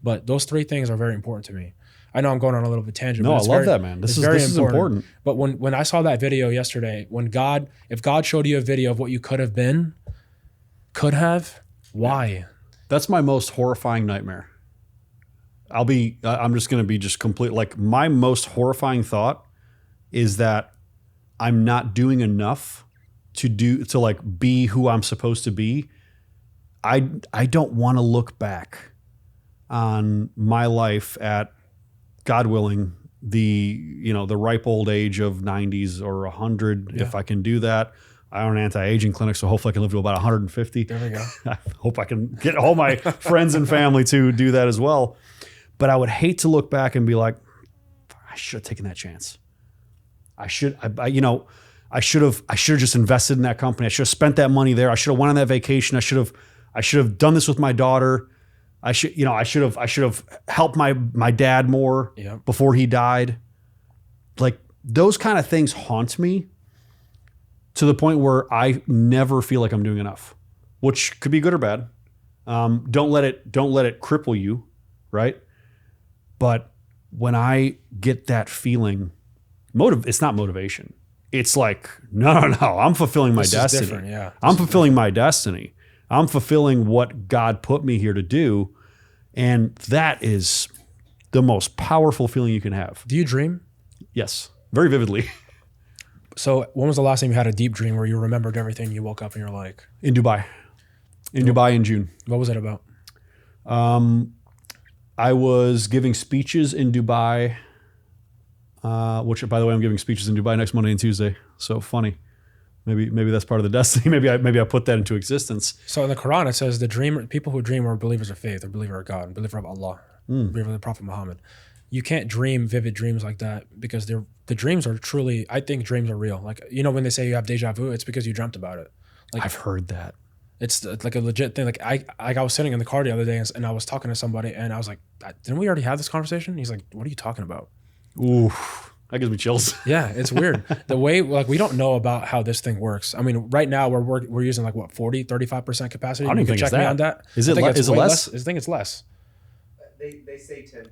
But those three things are very important to me. I know I'm going on a little bit tangent. No, I love that, man. This is important. But when I saw that video yesterday, if God showed you a video of what you could have been, why? That's my most horrifying nightmare. I'm just going to be just complete. Like, my most horrifying thought is that I'm not doing enough to like be who I'm supposed to be. I don't want to look back on my life at, God willing, the ripe old age of 90s or 100. If I can do that. I own an anti-aging clinic, so hopefully I can live to about 150. There we go. I hope I can get all my friends and family to do that as well. But I would hate to look back and be like, I should have taken that chance. I should have just invested in that company. I should have spent that money there. I should have went on that vacation. I should have done this with my daughter. I should have helped my dad more before he died. Like, those kind of things haunt me to the point where I never feel like I'm doing enough, which could be good or bad. Don't let it cripple you, right? But when I get that feeling, it's not motivation. It's like, no, I'm fulfilling my destiny. Is different, yeah. I'm fulfilling my destiny. I'm fulfilling what God put me here to do. And that is the most powerful feeling you can have. Do you dream? Yes, very vividly. So when was the last time you had a deep dream where you remembered everything, you woke up and you're like? In Dubai. Dubai in June. What was it about? I was giving speeches in Dubai, which, by the way, I'm giving speeches in Dubai next Monday and Tuesday. So funny. Maybe that's part of the destiny. Maybe I put that into existence. So in the Quran it says people who dream are believers of faith, or believer of God, believer of Allah, believer of the Prophet Muhammad. You can't dream vivid dreams like that, because the dreams are truly, I think dreams are real. Like, when they say you have deja vu, it's because you dreamt about it. Like, I've heard that. It's like a legit thing. Like, I was sitting in the car the other day and I was talking to somebody and I was like, didn't we already have this conversation? He's like, what are you talking about? Ooh. That gives me chills. Yeah, it's weird. The way, like, we don't know about how this thing works. I mean, right now we're using like what, 40-35% capacity. I don't even think check it's me on that. Is it less? I think it's less. They say 10%,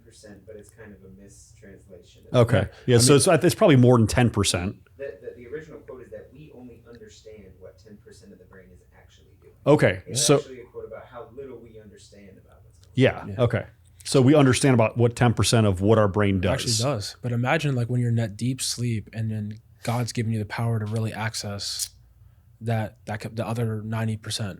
but it's kind of a mistranslation. Okay. Yeah. So it's probably more than 10%. The original quote is that we only understand what 10% of the brain is actually doing. Okay. It's so actually a quote about how little we understand about what's going on. Yeah. Okay. So we understand about what 10% of what our brain does. It actually does. But imagine, like, when you're in that deep sleep and then God's giving you the power to really access the other 90%.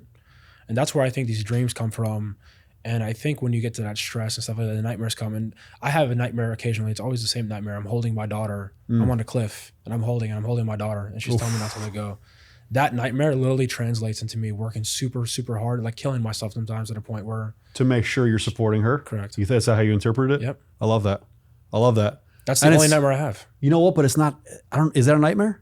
And that's where I think these dreams come from. And I think when you get to that stress and stuff like that, the nightmares come. And I have a nightmare occasionally. It's always the same nightmare. I'm holding my daughter. I'm on a cliff and I'm holding my daughter, and she's telling me not to let go. That nightmare literally translates into me working super, super hard, like killing myself sometimes at a point where... To make sure you're supporting her? Correct. You think that's how you interpret it? Yep. I love that. That's the only nightmare I have. You know what? But it's not... Is that a nightmare?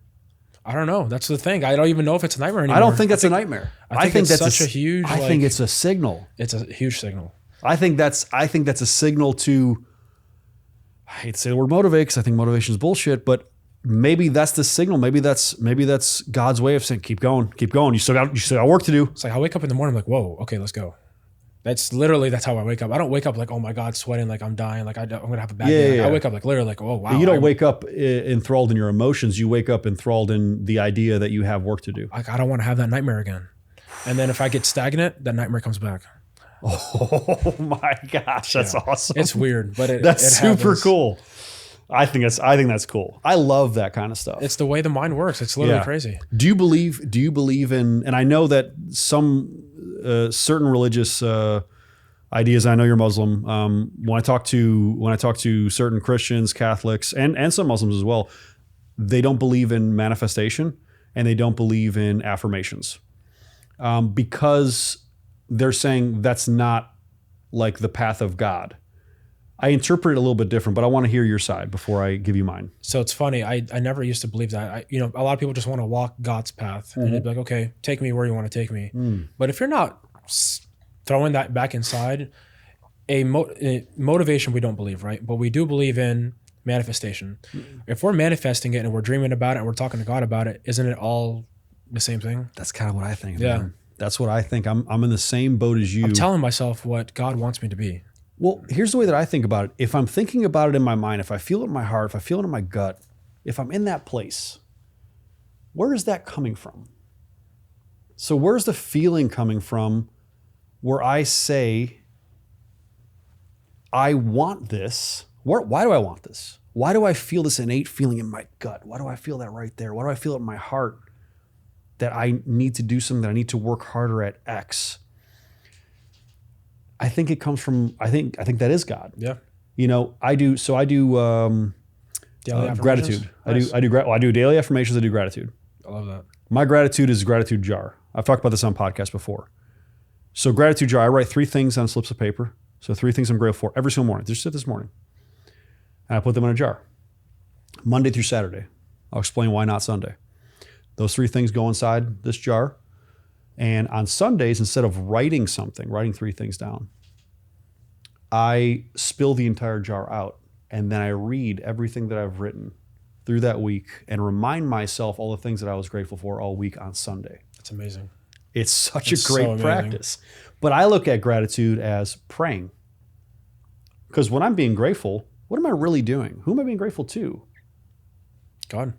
I don't know. That's the thing. I don't even know if it's a nightmare anymore. I don't think that's a nightmare. I think that's such a huge... I think it's a signal. It's a huge signal. I think that's a signal to... I hate to say the word motivate, because I think motivation is bullshit, but... Maybe that's the signal. Maybe that's God's way of saying, keep going. You still got work to do. It's like I wake up in the morning, I'm like, whoa, okay, let's go. That's how I wake up. I don't wake up like, oh my God, sweating, like I'm dying, like I'm gonna have a bad day. I wake up like literally like, oh wow. You don't wake up enthralled in your emotions. You wake up enthralled in the idea that you have work to do. Like, I don't want to have that nightmare again. And then if I get stagnant, that nightmare comes back. Oh my gosh, that's awesome. It's weird, but that's super cool. I think that's cool. I love that kind of stuff. It's the way the mind works. It's literally crazy. Do you believe in, and I know that some certain religious ideas. I know you're Muslim. When I talk to certain Christians, Catholics, and some Muslims as well, they don't believe in manifestation and they don't believe in affirmations, because they're saying that's not like the path of God. I interpret it a little bit different, but I want to hear your side before I give you mine. So it's funny. I never used to believe that. A lot of people just want to walk God's path, and they'd be like, okay, take me where you want to take me. But if you're not throwing that back inside, a motivation we don't believe, right? But we do believe in manifestation. If we're manifesting it and we're dreaming about it and we're talking to God about it, isn't it all the same thing? That's kind of what I think. Yeah. Man. That's what I think. I'm in the same boat as you. I'm telling myself what God wants me to be. Well, here's the way that I think about it. If I'm thinking about it in my mind, if I feel it in my heart, if I feel it in my gut, if I'm in that place, where is that coming from? So where's the feeling coming from where I say, I want this? Why do I want this? Why do I feel this innate feeling in my gut? Why do I feel that right there? Why do I feel it in my heart that I need to do something, that I need to work harder at X? I think it comes from, I think that is God. Yeah. I do gratitude. Nice. I do daily affirmations. I do gratitude. I love that. My gratitude is a gratitude jar. I've talked about this on podcasts before. So gratitude jar, I write 3 things on slips of paper. So 3 things I'm grateful for every single morning. Just this morning. And I put them in a jar. Monday through Saturday. I'll explain why not Sunday. Those 3 things go inside this jar. And on Sundays, instead of writing 3 things down, I spill the entire jar out. And then I read everything that I've written through that week and remind myself all the things that I was grateful for all week on Sunday. That's amazing. It's such a great practice. But I look at gratitude as praying. Because when I'm being grateful, what am I really doing? Who am I being grateful to? God.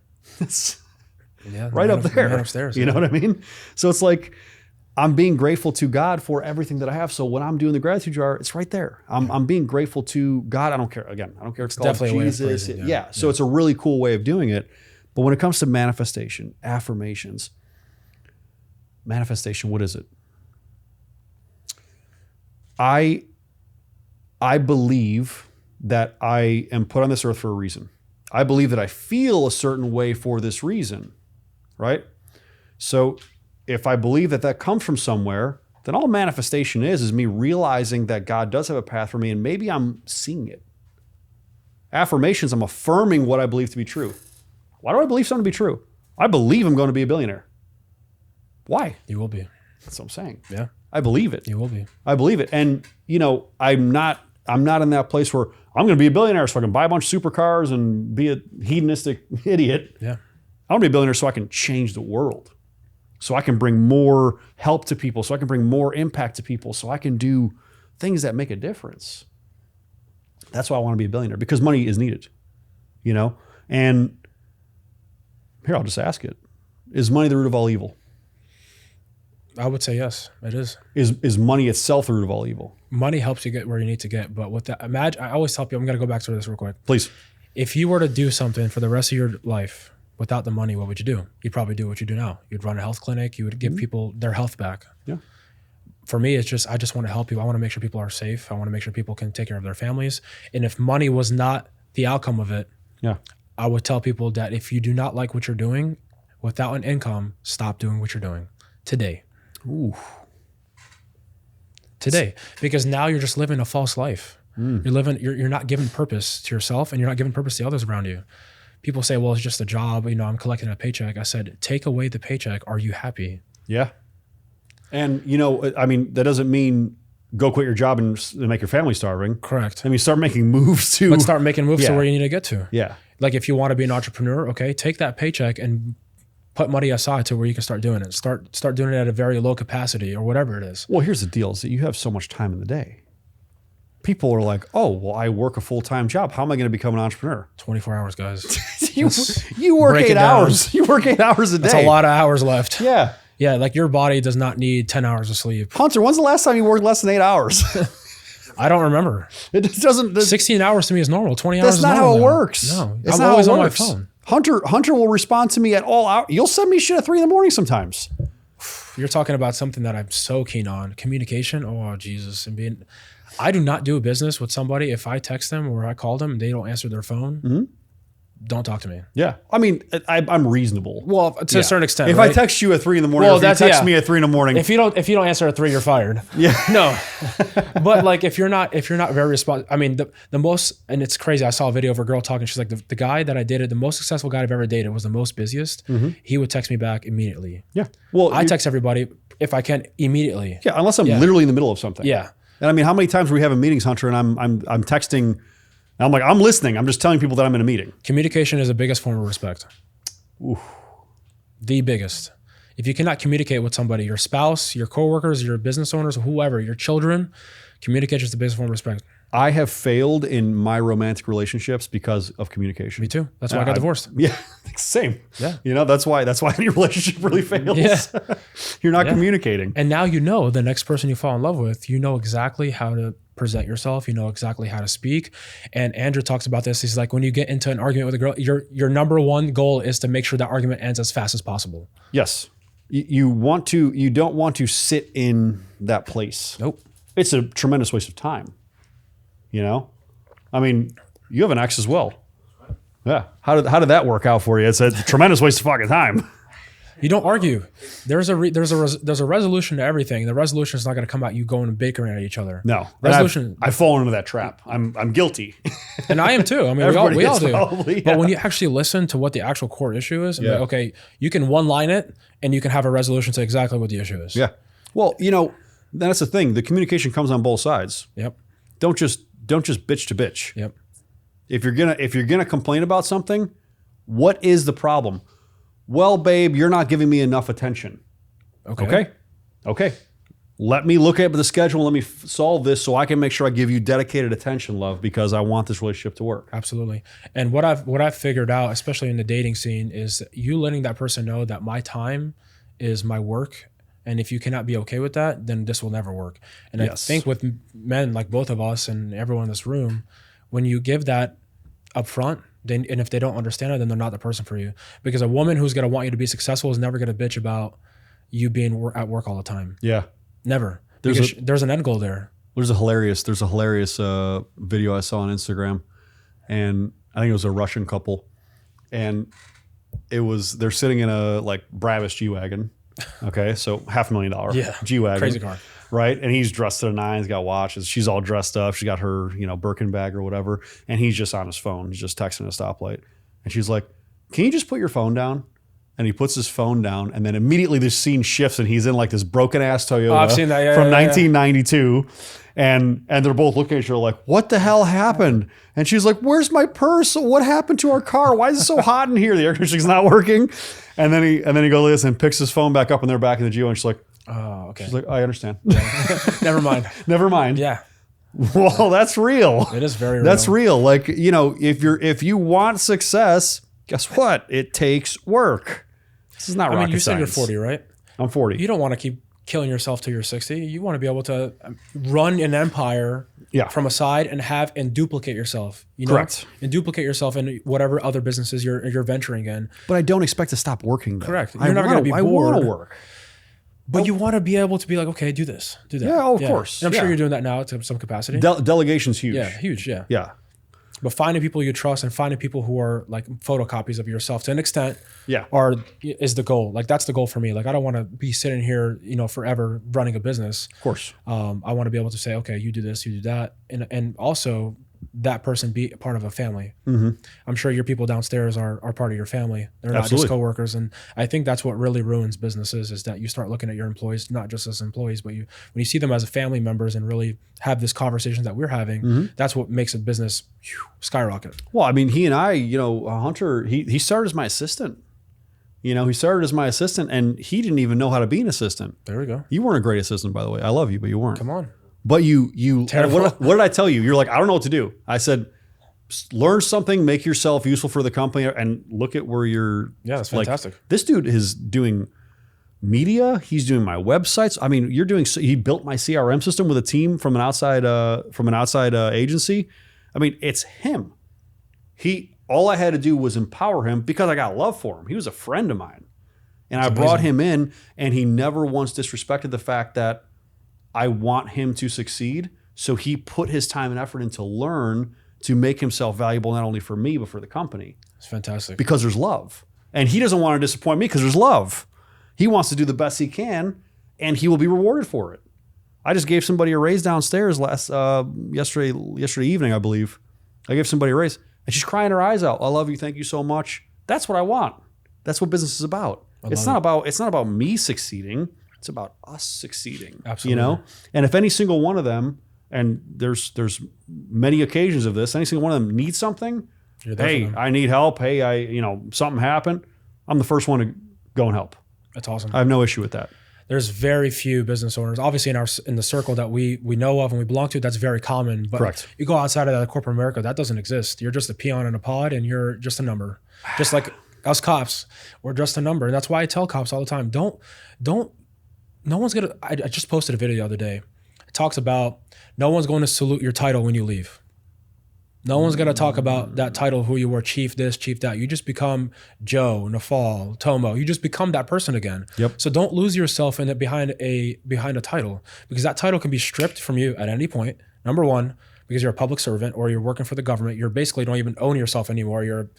Yeah, right up there. Upstairs, you know what I mean? So it's like I'm being grateful to God for everything that I have. So when I'm doing the gratitude jar, it's right there. I'm being grateful to God. I don't care. Again, I don't care if it's called definitely Jesus. a way of phrasing, So it's a really cool way of doing it. But when it comes to manifestation, affirmations, what is it? I believe that I am put on this earth for a reason. I believe that I feel a certain way for this reason, right? So if I believe that comes from somewhere, then all manifestation is me realizing that God does have a path for me and maybe I'm seeing it. Affirmations, I'm affirming what I believe to be true. Why do I believe something to be true? I believe I'm going to be a billionaire. Why? You will be. That's what I'm saying. Yeah. I believe it. You will be. I believe it. And, I'm not in that place where I'm going to be a billionaire so I can buy a bunch of supercars and be a hedonistic idiot. Yeah. I want to be a billionaire so I can change the world. So I can bring more help to people. So I can bring more impact to people. So I can do things that make a difference. That's why I want to be a billionaire, because money is needed, And here, I'll just ask it. Is money the root of all evil? I would say yes, it is. Is money itself the root of all evil? Money helps you get where you need to get. But with that, imagine, I always tell people, I'm going to go back to this real quick. Please. If you were to do something for the rest of your life without the money, what would you do? You'd probably do what you do now. You'd run a health clinic. You would give people their health back. Yeah. For me, it's just, I just want to help people. I want to make sure people are safe. I want to make sure people can take care of their families. And if money was not the outcome of it, I would tell people that if you do not like what you're doing, without an income, stop doing what you're doing today. Ooh. Today. Because now you're just living a false life. You're not giving purpose to yourself and you're not giving purpose to others around you. People say, well, it's just a job. I'm collecting a paycheck. I said, take away the paycheck. Are you happy? Yeah. And, that doesn't mean go quit your job and make your family starving. Correct. Start making moves to. Let's start making moves to where you need to get to. Yeah. Like if you want to be an entrepreneur, okay, take that paycheck and put money aside to where you can start doing it. Start doing it at a very low capacity or whatever it is. Well, here's the deal is that you have so much time in the day. People are like, oh, well, I work a full-time job. How am I going to become an entrepreneur? 24 hours, guys. you work 8 hours. You work 8 hours a day. That's a lot of hours left. Yeah. Yeah, like your body does not need 10 hours of sleep. Hunter, when's the last time you worked less than 8 hours? I don't remember. It just doesn't. 16 hours to me is normal. 20 hours is normal. That's not how it now. works. No, it's I'm not always how it on works. my phone. Hunter will respond to me at all hours. You'll send me shit at 3 a.m. sometimes. You're talking about something that I'm so keen on, communication. Oh, Jesus. And I do not do a business with somebody if I text them or I call them and they don't answer their phone. Don't talk to me. Yeah. I mean, I'm reasonable. Well, to a certain extent. If right? I text you at 3 a.m, or if you text me at 3 a.m. If you don't answer at 3, you're fired. Yeah. No. But like if you're not very responsive, I mean the most, and it's crazy. I saw a video of a girl talking. She's like, the guy that I dated, the most successful guy I've ever dated was the most busiest. He would text me back immediately. Yeah. Well, I text everybody if I can immediately. Yeah, unless I'm literally in the middle of something. Yeah. And I mean, how many times we have meetings, Hunter, and I'm texting. I'm like, I'm listening. I'm just telling people that I'm in a meeting. Communication is the biggest form of respect. Oof. The biggest. If you cannot communicate with somebody, your spouse, your coworkers, your business owners, whoever, your children, communication is the biggest form of respect. I have failed in my romantic relationships because of communication. Me too. That's why I got divorced. Yeah, same. Yeah. You know, that's why any relationship really fails. Yeah. You're not communicating. And now you know the next person you fall in love with, you know exactly how to present yourself, you know exactly how to speak. And Andrew talks about this. He's like, when you get into an argument with a girl, your number one goal is to make sure that argument ends as fast as possible. Yes. You don't want to sit in that place. Nope. It's a tremendous waste of time. You know? I mean, you have an ex as well. Yeah. How did that work out for you? It's a tremendous waste of fucking time. You don't argue. There's a resolution to everything. The resolution is not going to come out you going and bickering at each other. No. Resolution. I've fallen into that trap. I'm guilty. And I am too. I mean, we all do. Probably, yeah. But when you actually listen to what the actual core issue is, and like, okay, you can one line it and you can have a resolution to exactly what the issue is. Yeah. Well, you know, that's the thing. The communication comes on both sides. Yep. Don't just bitch to bitch. Yep. If you're gonna complain about something, what is the problem? Well, babe, you're not giving me enough attention. Okay. Let me look at the schedule. Let me solve this so I can make sure I give you dedicated attention, love, because I want this relationship to work. Absolutely. And what I've figured out, especially in the dating scene, is you letting that person know that my time is my work. And if you cannot be okay with that, then this will never work. And I think with men like both of us and everyone in this room, when you give that up front, and if they don't understand it, then they're not the person for you. Because a woman who's going to want you to be successful is never going to bitch about you being at work all the time. Yeah. Never. There's an end goal there. There's a hilarious video I saw on Instagram, and I think it was a Russian couple, and they're sitting in a like Brabus G-Wagon. Okay, so $500,000 G-Wagon. Crazy car. Right? And he's dressed to the nines, got watches. She's all dressed up. She got her, Birkin bag or whatever. And he's just on his phone. He's just texting a stoplight. And she's like, can you just put your phone down? And he puts his phone down. And then immediately this scene shifts and he's in like this broken ass Toyota I've seen that. from 1992. And they're both looking at each other like, what the hell happened? And she's like, where's my purse? What happened to our car? Why is it so hot in here? The air conditioning's not working. And then he goes like this and picks his phone back up and they're back in the Geo. And she's like, oh, okay. She's like, I understand. Never mind. Never mind. Yeah. Well, that's real. It is very real. That's real. Like, if you want success, guess what? It takes work. This is not rocket science. You said you're 40, right? I'm 40. You don't want to keep killing yourself till you're 60. You want to be able to run an empire from a side and duplicate yourself. Correct. And duplicate yourself in whatever other businesses you're venturing in. But I don't expect to stop working though. Correct. You're never going to be bored. I want to work. But you want to be able to be like, okay, do this, do that. Yeah, of course. And I'm sure you're doing that now to some capacity. Delegation's huge. Yeah, huge, yeah. Yeah. But finding people you trust and finding people who are like photocopies of yourself to an extent is the goal. Like that's the goal for me. Like I don't want to be sitting here, forever running a business. Of course. I want to be able to say, okay, you do this, you do that. And also that person be a part of a family. Mm-hmm. I'm sure your people downstairs are part of your family. They're not Absolutely. just coworkers. And I think that's what really ruins businesses is that you start looking at your employees, not just as employees, but when you see them as family members and really have this conversation that we're having, that's what makes a business skyrocket. Well, I mean, he and I, Hunter, he started as my assistant. He started as my assistant and he didn't even know how to be an assistant. There we go. You weren't a great assistant, by the way. I love you, but you weren't. Come on. But what did I tell you? You're like, I don't know what to do. I said, learn something, make yourself useful for the company, and look at where you're. Yeah, that's fantastic. This dude is doing media. He's doing my websites. I mean, he built my CRM system with a team from an outside agency. I mean, it's him. All I had to do was empower him because I got love for him. He was a friend of mine. And I brought him in, and he never once disrespected the fact that I want him to succeed. So he put his time and effort in to learn to make himself valuable, not only for me, but for the company. It's fantastic. Because there's love. And he doesn't want to disappoint me because there's love. He wants to do the best he can, and he will be rewarded for it. I just gave somebody a raise downstairs yesterday evening, I believe. I gave somebody a raise, and she's crying her eyes out. I love you. Thank you so much. That's what I want. That's what business is about. It's not about me succeeding. It's about us succeeding. Absolutely. You know? And if any single one of them, and there's many occasions of this, any single one of them needs something, hey, I need help. Hey, something happened. I'm the first one to go and help. That's awesome. I have no issue with that. There's very few business owners, obviously in the circle that we know of and we belong to, that's very common. But Correct. You go outside of that corporate America, that doesn't exist. You're just a peon in a pod, and you're just a number. Just like us cops, we're just a number. And that's why I tell cops all the time, no one's gonna, I just posted a video the other day. It talks about no one's going to salute your title when you leave. No one's going to talk about that title, who you were, chief this, chief that. You just become Joe, Nawfal, Tomo. You just become that person again. Yep. So don't lose yourself in it behind a title, because that title can be stripped from you at any point. Number one, because you're a public servant or you're working for the government. You're basically don't even own yourself anymore. You're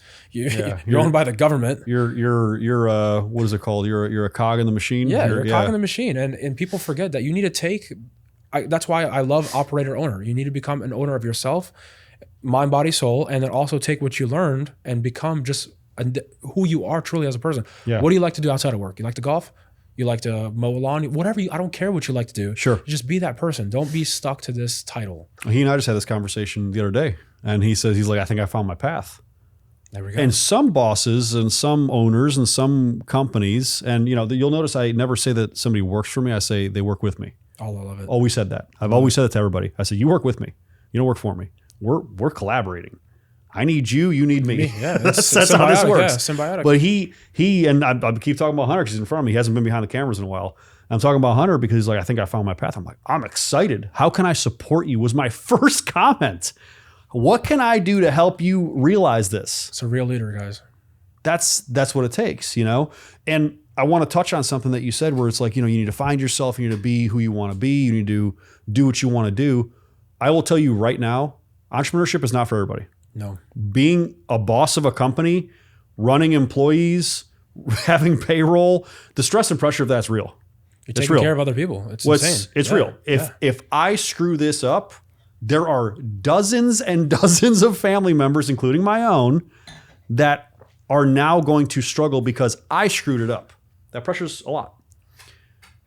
owned by the government. You're what is it called? You're a cog in the machine. Yeah, you're a cog in the machine, and people forget that you need to take. That's why I love operator owner. You need to become an owner of yourself, mind, body, soul, and then also take what you learned and become just who you are truly as a person. Yeah. What do you like to do outside of work? You like to golf? You like to mow a lawn? Whatever. I don't care what you like to do. Sure. Just be that person. Don't be stuck to this title. He and I just had this conversation the other day, and he says, he's like, I think I found my path. There we go. And some bosses and some owners and some companies, and you'll notice I never say that somebody works for me. I say they work with me. Oh, I love it. Always said that. I've always said it to everybody. I said, you work with me. You don't work for me. We're collaborating. I need you. You need me. Yeah, that's how this works. Yeah, symbiotic. But he and I keep talking about Hunter because he's in front of me. He hasn't been behind the cameras in a while. I'm talking about Hunter because he's like, I think I found my path. I'm like, I'm excited. How can I support you? Was my first comment. What can I do to help you realize this? It's a real leader, guys. That's what it takes, And I want to touch on something that you said where it's like, you need to find yourself, you need to be who you want to be, you need to do what you want to do. I will tell you right now, entrepreneurship is not for everybody. No. Being a boss of a company, running employees, having payroll, the stress and pressure of that's real. You're taking care of other people. It's insane. It's real. If I screw this up, there are dozens and dozens of family members, including my own, that are now going to struggle because I screwed it up. That pressure's a lot.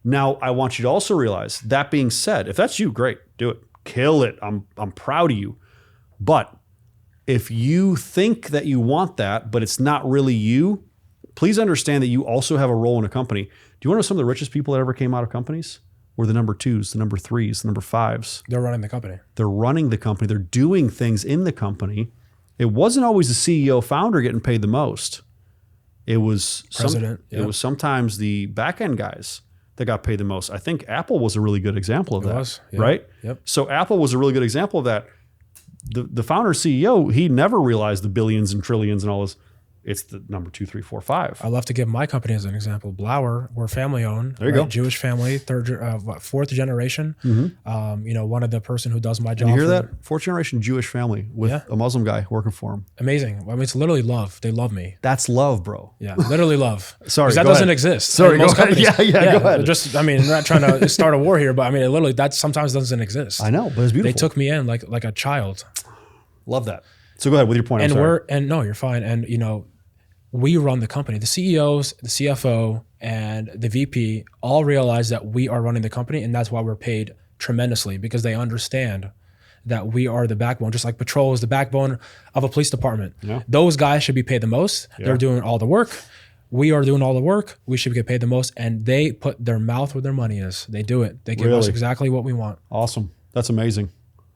Now, I want you to also realize, that being said, if that's you, great, do it. Kill it. I'm proud of you. But if you think that you want that, but it's not really you, please understand that you also have a role in a company. Do you want to know some of the richest people that ever came out of companies? Were the number 2s, the number 3s, the number 5s. They're running the company. They're running the company. They're doing things in the company. It wasn't always the CEO founder getting paid the most. It was president. It was sometimes the back end guys that got paid the most. I think Apple was a really good example of that. Right? Yep. So Apple was a really good example of that. The founder CEO, he never realized the billions and trillions and all this. It's the number 2, 3, 4, 5. I love to give my company as an example. Blauer, we're family owned. There you go. Jewish family, fourth generation. Mm-hmm. One of the person who does my job. And you hear that? 4th generation Jewish family with a Muslim guy working for him. Amazing. I mean, it's literally love. They love me. That's love, bro. Yeah, literally love. Sorry, that doesn't exist. Sorry, most go ahead. companies. Yeah, go ahead. I'm not trying to start a war here, but I mean, literally, that sometimes doesn't exist. I know, but it's beautiful. They took me in like a child. Love that. So go ahead with your point. No, you're fine. And we run the company. The CEOs, the CFO, and the VP all realize that we are running the company, and that's why we're paid tremendously, because they understand that we are the backbone. Just like patrol is the backbone of a police department. Yeah. Those guys should be paid the most. Yeah. They're doing all the work. We are doing all the work. We should get paid the most, and they put their mouth where their money is. They do it. They give us exactly what we want. Awesome. That's amazing.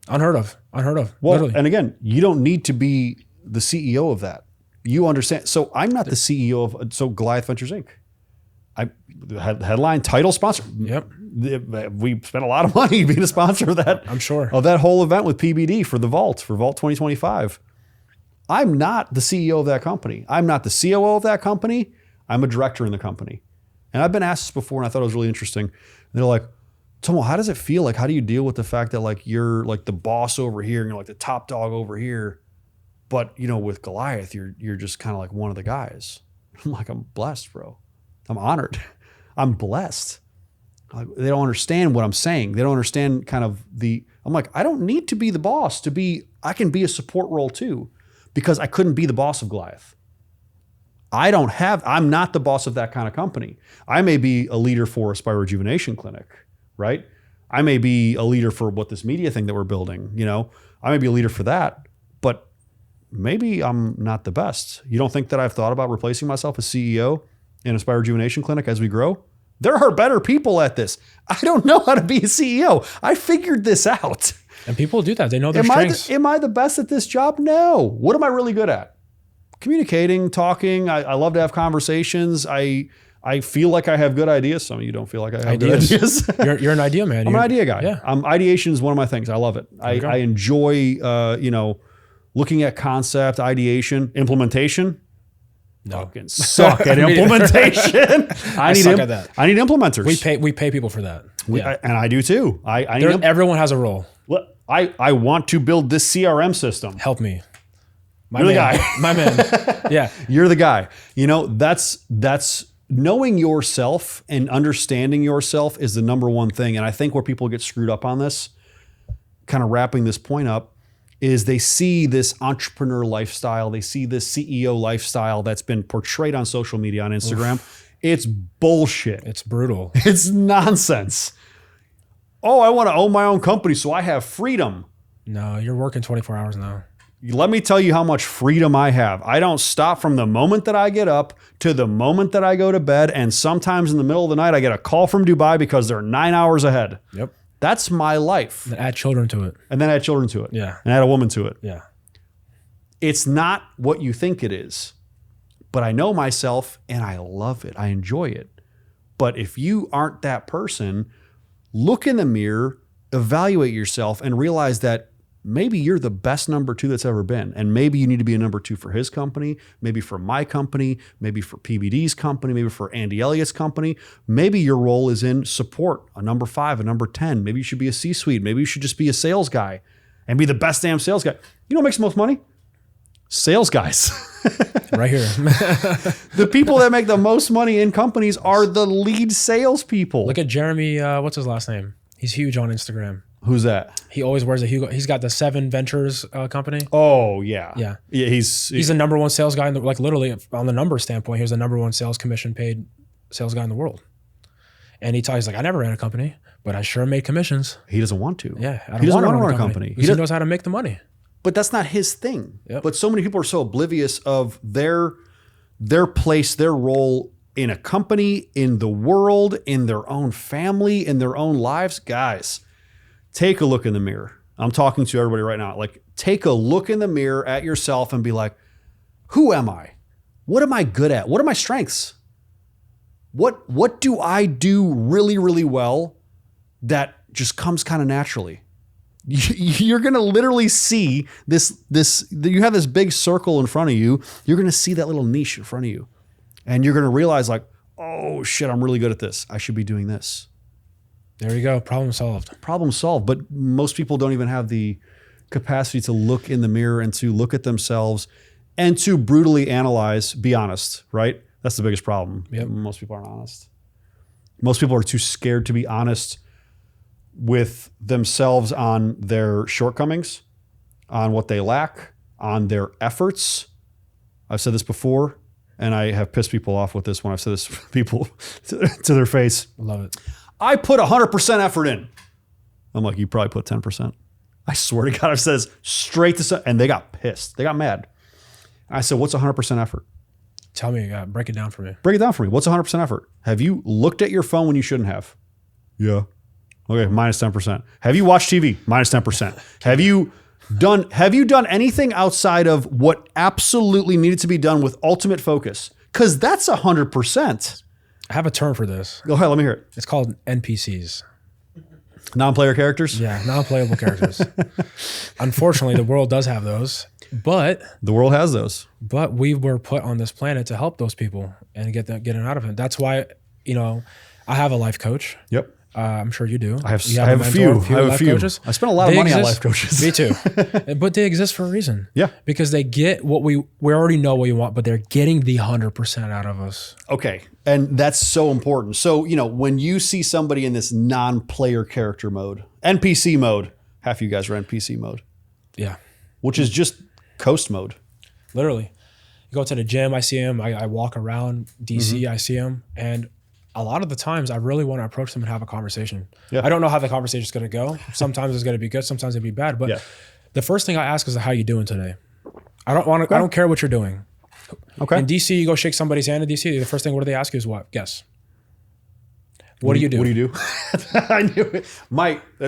Unheard of. Well, literally. And again, you don't need to be the CEO of that. You understand. So I'm not the CEO of Goliath Ventures Inc. Headline, title, sponsor. Yep. We spent a lot of money being a sponsor of that. I'm sure. Of that whole event with PBD for Vault 2025. I'm not the CEO of that company. I'm not the COO of that company. I'm a director in the company. And I've been asked this before, and I thought it was really interesting. And they're like, Tomo, how does it feel? Like, how do you deal with the fact that like you're like the boss over here and you're like the top dog over here, but you know, with Goliath, you're just kind of like one of the guys. I'm like, I'm blessed, bro. I'm honored. I'm blessed. Like, they don't understand what I'm saying. They don't understand kind of I'm like, I don't need to be the boss I can be a support role too, because I couldn't be the boss of Goliath. I'm not the boss of that kind of company. I may be a leader for a Spire Rejuvenation Clinic, right? I may be a leader for what this media thing that we're building, you know, I may be a leader for that, but maybe I'm not the best. You don't think that I've thought about replacing myself as CEO in a Spire Rejuvenation Clinic as we grow? There are better people at this. I don't know how to be a CEO. I figured this out. And people do that. They know their strengths. Am I the best at this job? No. What am I really good at? Communicating, talking. I love to have conversations. I feel like I have good ideas. Some of you don't feel like I have good ideas. You're an idea man. I'm an idea guy. Yeah. Ideation is one of my things. I love it. I enjoy, looking at concept, ideation, implementation. No. Fucking suck at implementation. I need implementers. We pay people for that. And I do too. Everyone has a role. I want to build this CRM system. Help me. You're the guy. My man. Yeah. You're the guy. You know, that's knowing yourself and understanding yourself is the number one thing. And I think where people get screwed up on this, kind of wrapping this point up, is they see this entrepreneur lifestyle. They see this CEO lifestyle that's been portrayed on social media, on Instagram. Oof. It's bullshit. It's brutal. It's nonsense. Oh, I want to own my own company so I have freedom. No, you're working 24 hours now. Let me tell you how much freedom I have. I don't stop from the moment that I get up to the moment that I go to bed. And sometimes in the middle of the night, I get a call from Dubai because they're 9 hours ahead. Yep. That's my life. And add children to it. And then add children to it. Yeah. And add a woman to it. Yeah. It's not what you think it is. But I know myself and I love it. I enjoy it. But if you aren't that person, look in the mirror, evaluate yourself, and realize that maybe you're the best number two that's ever been. And maybe you need to be a number two for his company, maybe for my company, maybe for PBD's company, maybe for Andy Elliott's company. Maybe your role is in support, a number 5, a number 10. Maybe you should be a C-suite. Maybe you should just be a sales guy and be the best damn sales guy. You know what makes the most money? Sales guys. Right here. The people that make the most money in companies are the lead salespeople. Look at Jeremy, what's his last name? He's huge on Instagram. Who's that? He always wears a Hugo. He's got the 7 Ventures company. Oh yeah, yeah. He's the number one sales guy in the, like literally on the number standpoint. He was the number one sales commission paid sales guy in the world. And he's like, I never ran a company, but I sure made commissions. He doesn't want to. Yeah, he doesn't want to run a company. He knows how to make the money. But that's not his thing. Yep. But so many people are so oblivious of their place, their role in a company, in the world, in their own family, in their own lives. Guys, take a look in the mirror. I'm talking to everybody right now. Like, take a look in the mirror at yourself and be like, who am I? What am I good at? What are my strengths? What do I do really, really well that just comes kind of naturally? You're going to literally see this, you have this big circle in front of you. You're going to see that little niche in front of you. And you're going to realize like, oh shit, I'm really good at this. I should be doing this. There you go. Problem solved. Problem solved. But most people don't even have the capacity to look in the mirror and to look at themselves and to brutally analyze, be honest, right? That's the biggest problem. Yep. Most people aren't honest. Most people are too scared to be honest with themselves on their shortcomings, on what they lack, on their efforts. I've said this before, and I have pissed people off with this when I've said this to people to their face. Love it. I put 100% effort in. I'm like, you probably put 10%. I swear to God, I've said this straight to, and they got pissed. They got mad. I said, what's 100% effort? Tell me, break it down for me. Break it down for me. What's 100% effort? Have you looked at your phone when you shouldn't have? Yeah. Okay, minus 10%. Have you watched TV? Minus 10%. Have you done anything outside of what absolutely needed to be done with ultimate focus? Because that's 100%. I have a term for this. Go ahead, let me hear it. It's called NPCs. Non-player characters? Yeah, non-playable characters. Unfortunately, the world does have those, but... The world has those. But we were put on this planet to help those people and get them out of it. That's why you know, I have a life coach. Yep. I'm sure you do. I have You a few. I have a life few. coaches. I spent a lot of money on life coaches. Me too. But they exist for a reason. Yeah. Because they get what we already know what we want, but they're getting the 100% out of us. Okay. And that's so important. So, you know, when you see somebody in this non-player character mode, NPC mode, half of you guys are NPC mode. Yeah. Which is just coast mode. Literally. You go to the gym, I see him. I walk around DC, I see him. And a lot of the times I really want to approach them and have a conversation. Yeah. I don't know how the conversation is going to go. Sometimes it's going to be good. Sometimes it'll be bad. But the first thing I ask is, how you doing today? I don't care what you're doing. Okay. In DC, you go shake somebody's hand in DC. The first thing, what do they ask you is what? Guess. What do you do? What do you do? I knew it.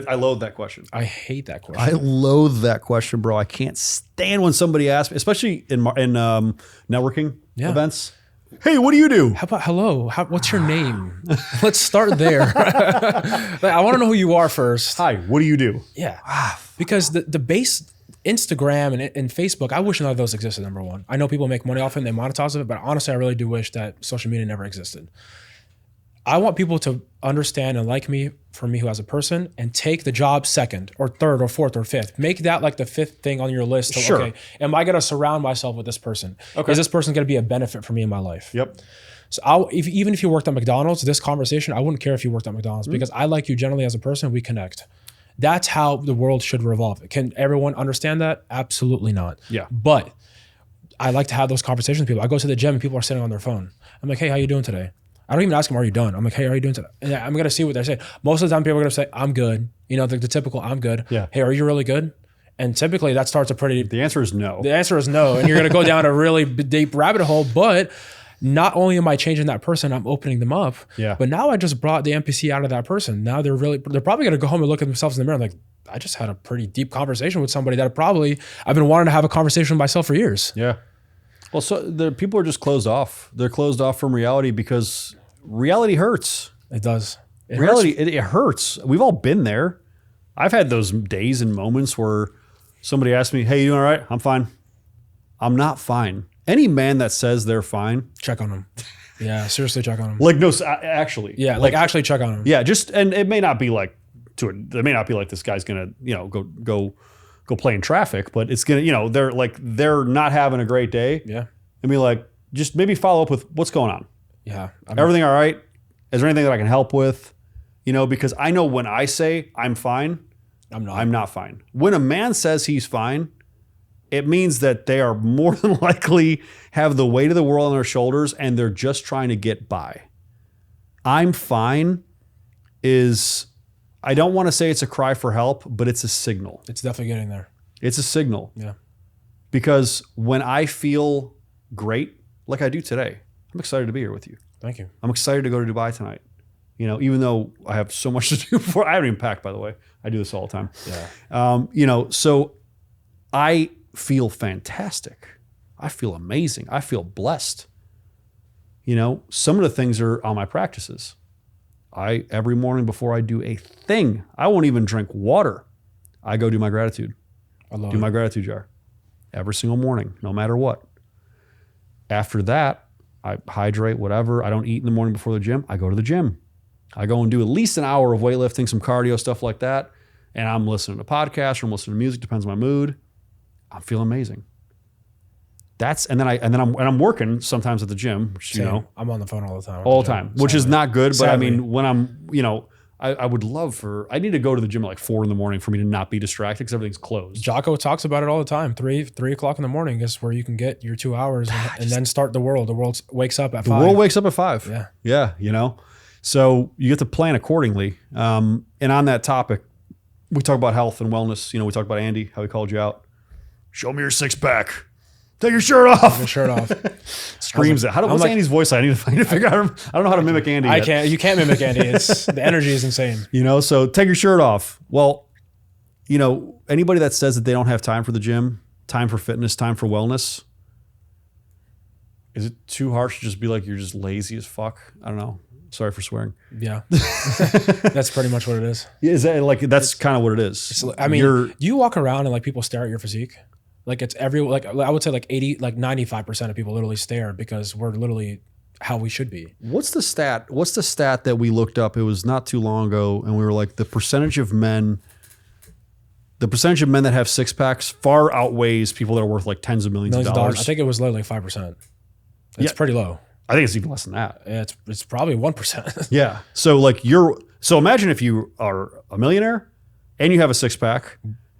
I loathe that question. I hate that question. I loathe that question, bro. I can't stand when somebody asks me, especially in networking events. Hey, what do you do? How about hello? What's your name? Let's start there. I want to know who you are first. Hi, what do you do? Yeah. Because the base Instagram and Facebook, I wish none of those existed, number one. I know people make money off it and they monetize it, but honestly, I really do wish that social media never existed. I want people to understand and like me for me who as a person and take the job second or third or fourth or fifth. Make that like the fifth thing on your list. Of, sure. Okay, am I going to surround myself with this person? Okay. Is this person going to be a benefit for me in my life? Yep. So even if you worked at McDonald's, this conversation, I wouldn't care if you worked at McDonald's because I like you generally as a person. We connect. That's how the world should revolve. Can everyone understand that? Absolutely not. Yeah. But I like to have those conversations with people. I go to the gym and people are sitting on their phone. I'm like, hey, how you doing today? I don't even ask them, are you done? I'm like, hey, how are you doing today? And I'm going to see what they're saying. Most of the time, people are going to say, I'm good. You know, the typical, I'm good. Yeah. Hey, are you really good? And typically that starts a pretty... The answer is no. The answer is no. And you're going to go down a really deep rabbit hole. But not only am I changing that person, I'm opening them up. Yeah. But now I just brought the NPC out of that person. Now they're probably going to go home and look at themselves in the mirror and like, I just had a pretty deep conversation with somebody that I've been wanting to have a conversation with myself for years. Yeah. Well, so the people are just closed off. They're closed off from reality because reality hurts. It does. It hurts. We've all been there. I've had those days and moments where somebody asks me, hey, you doing all right? I'm fine. I'm not fine. Any man that says they're fine, check on them. Yeah, seriously, check on them. Like, no, actually. Yeah, like actually check on them. Yeah, and it may not be like it may not be like this guy's gonna, go play in traffic, but it's gonna, they're not having a great day. Yeah. And be like, just maybe follow up with what's going on. Yeah. Everything all right? Is there anything that I can help with? Because I know when I say I'm fine, I'm not fine. When a man says he's fine, it means that they are more than likely have the weight of the world on their shoulders and they're just trying to get by. I'm fine is, I don't want to say it's a cry for help, but it's a signal. It's definitely getting there. It's a signal. Yeah. Because when I feel great, like I do today, I'm excited to be here with you. Thank you. I'm excited to go to Dubai tonight. Even though I have so much to do before, I haven't even packed, by the way. I do this all the time. Yeah. So I feel fantastic. I feel amazing. I feel blessed. Some of the things are on my practices. Every morning before I do a thing, I won't even drink water. I go do my gratitude. Do my gratitude jar every single morning, no matter what. After that, I hydrate, whatever. I don't eat in the morning before the gym. I go to the gym. I go and do at least an hour of weightlifting, some cardio, stuff like that. And I'm listening to podcasts or I'm listening to music, depends on my mood. I'm feeling amazing. And I'm working sometimes at the gym, which, I'm on the phone all the time. All the time, which is not good. But Sadly. I mean, when I'm, I would love I need to go to the gym at like 4 a.m. for me to not be distracted because everything's closed. Jocko talks about it all the time. 3 o'clock in the morning is where you can get your 2 hours and then start the world. The world wakes up at 5. The world wakes up at 5. Yeah. Yeah. So you get to plan accordingly. And on that topic, we talk about health and wellness. We talked about Andy, how he called you out. Show me your 6-pack. Take your shirt off. Take your shirt off. Screams it. What's Andy's voice? I need to figure out. I don't know how to mimic Andy. I can't. You can't mimic Andy. The energy is insane. So take your shirt off. Well, anybody that says that they don't have time for the gym, time for fitness, time for wellness, is it too harsh to just be like, you're just lazy as fuck? I don't know. Sorry for swearing. Yeah. That's pretty much what it is. Is that that's kind of what it is? I mean, do you walk around and like people stare at your physique? Like it's I would say like 95% of people literally stare because we're literally how we should be. What's the stat that we looked up? It was not too long ago, and we were like, the percentage of men that have six packs far outweighs people that are worth like tens of millions of dollars. I think it was literally 5%. It's pretty low. I think it's even less than that. Yeah, it's probably 1%. Yeah. So imagine if you are a millionaire and you have a six pack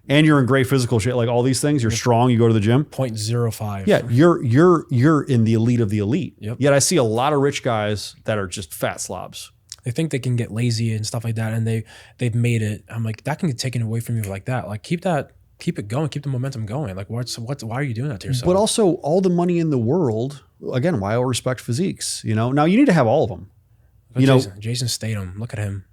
and you're in great physical shape, like all these things, you're strong, you go to the gym. 0.05. Yeah, you're in the elite of the elite. Yep. Yet I see a lot of rich guys that are just fat slobs. They think they can get lazy and stuff like that, and they've made it. I'm like, that can get taken away from you like that. Like keep it going, keep the momentum going. Like why are you doing that to yourself? But also all the money in the world, again, why I respect physiques, Now you need to have all of them. Jason Statham, look at him.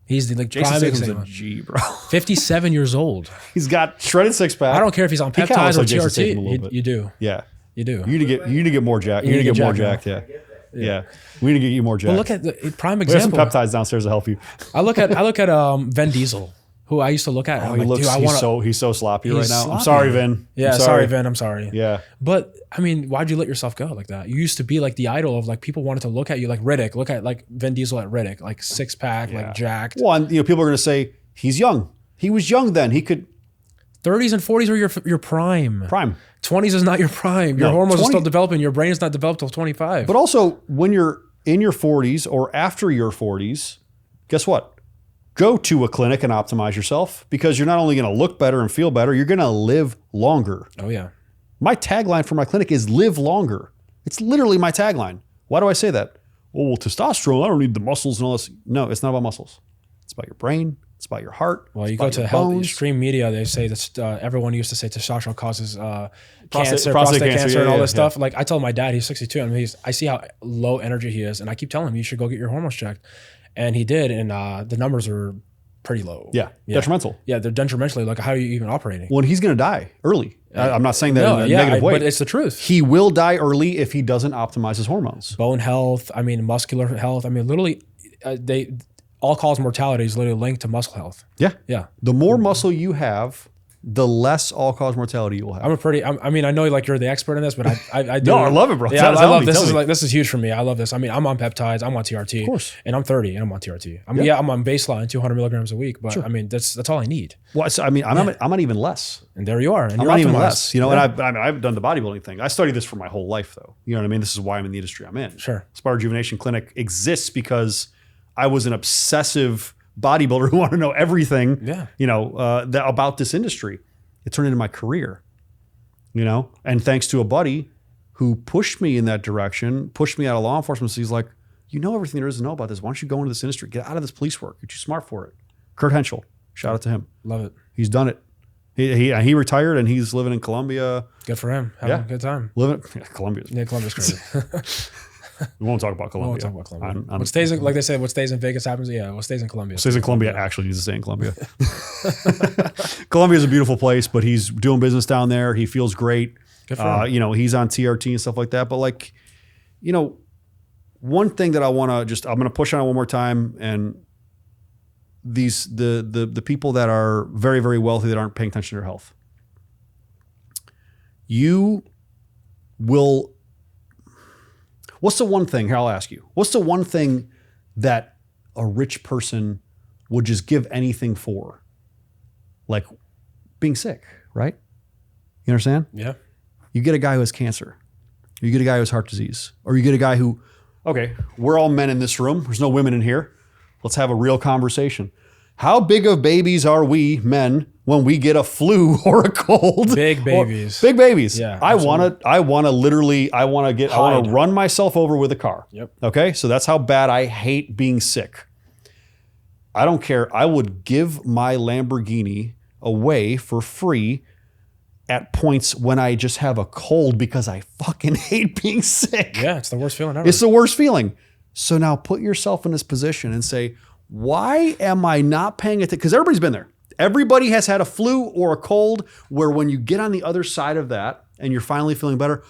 He's the Jason prime Statham's example. a G, bro. 57 years old. He's got shredded six pack. I don't care if he's on He kinda peptides looks or like Jason Statham a TRT. little bit. You do. Yeah. You do. You need to get more jacked. You need to get more jacked. Yeah. Yeah. We need to get you more jacked. Well, look at the prime We have some example. peptides downstairs to help you. I look at Vin Diesel, who I used to look at. Oh, he's so sloppy right now. sloppy. I'm sorry, Vin. Yeah, I'm sorry, Vin. I'm sorry. Yeah. But I mean, why'd you let yourself go like that? You used to be like the idol of like people wanted to look at you like Riddick. Look at like Vin Diesel at Riddick, like six pack, like jacked. Well, and people are going to say he's young. He was young then. He could. 30s and 40s are your prime. Prime. 20s is not your prime. Your hormones are still developing. Your brain is not developed till 25. But also, when you're in your 40s or after your 40s, guess what? Go to a clinic and optimize yourself, because you're not only going to look better and feel better, you're going to live longer. Oh, yeah. My tagline for my clinic is live longer. It's literally my tagline. Why do I say that? Well, testosterone, I don't need the muscles and all this. No, it's not about muscles. It's about your brain. It's about your heart. Well, you go to health extreme media, they say that everyone used to say testosterone causes prostate cancer and all this stuff. Like I told my dad, he's 62, and I see how low energy he is, and I keep telling him you should go get your hormones checked, and he did, and the numbers are pretty low. Yeah, detrimental. Yeah, they're detrimentally. Like how are you even operating? Well, he's going to die early. I'm not saying that in a negative way, but it's the truth. He will die early if he doesn't optimize his hormones. Bone health. I mean, muscular health. I mean, literally, all-cause mortality is literally linked to muscle health. Yeah. Yeah. The more muscle you have, the less all-cause mortality you will have. I mean, I know like you're the expert in this, but I do. No, I love it, bro. Yeah, I love this. This is huge for me. I love this. I mean, I'm on peptides. I'm on TRT. Of course. And I'm 30 and I'm on TRT. I mean, I'm on baseline 200 milligrams a week, but I mean, that's all I need. Well, I mean, I'm not even less. And there you are. And I'm you're not even optimized. less. And I've done the bodybuilding thing. I studied this for my whole life, though. You know what I mean? This is why I'm in the industry I'm in. Sure. Spa Rejuvenation Clinic exists because I was an obsessive bodybuilder who wanted to know everything, about this industry. It turned into my career, and thanks to a buddy who pushed me in that direction, pushed me out of law enforcement. So he's like, everything there is to know about this. Why don't you go into this industry? Get out of this police work. You're too smart for it. Kurt Henschel, shout out to him. Love it. He's done it. He retired and he's living in Colombia. Good for him. Having a good time. Colombia. Yeah, Colombia's crazy. We won't talk about Colombia. We won't talk about Colombia. What stays in, like they said, what stays in Vegas happens. Yeah, what stays in Colombia. What stays in Colombia actually needs to stay in Colombia. Colombia is a beautiful place, but he's doing business down there. He feels great. Good for him. He's on TRT and stuff like that. But one thing that I'm going to push on one more time, and the people that are very, very wealthy that aren't paying attention to their health. What's the one thing, here I'll ask you, what's the one thing that a rich person would just give anything for? Like being sick, right? You understand? Yeah. You get a guy who has cancer. You get a guy who has heart disease. Or you get a guy who, okay, we're all men in this room. There's no women in here. Let's have a real conversation. How big of babies are we men when we get a flu or a cold? Big babies. Big babies. Yeah. I want to run myself over with a car. Yep. Okay. So that's how bad I hate being sick. I don't care. I would give my Lamborghini away for free at points when I just have a cold because I fucking hate being sick. Yeah. It's the worst feeling ever. It's the worst feeling. So now put yourself in this position and say, why am I not paying attention? Because everybody's been there. Everybody has had a flu or a cold where when you get on the other side of that and you're finally feeling better,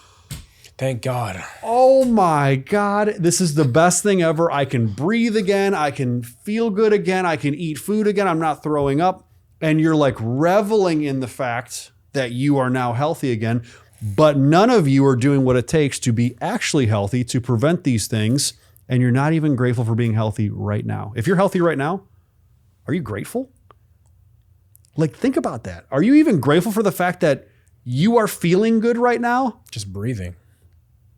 thank God. Oh my God, this is the best thing ever. I can breathe again. I can feel good again. I can eat food again. I'm not throwing up. And you're like reveling in the fact that you are now healthy again. But none of you are doing what it takes to be actually healthy, to prevent these things. And you're not even grateful for being healthy right now. If you're healthy right now, are you grateful? Like, think about that. Are you even grateful for the fact that you are feeling good right now? Just breathing.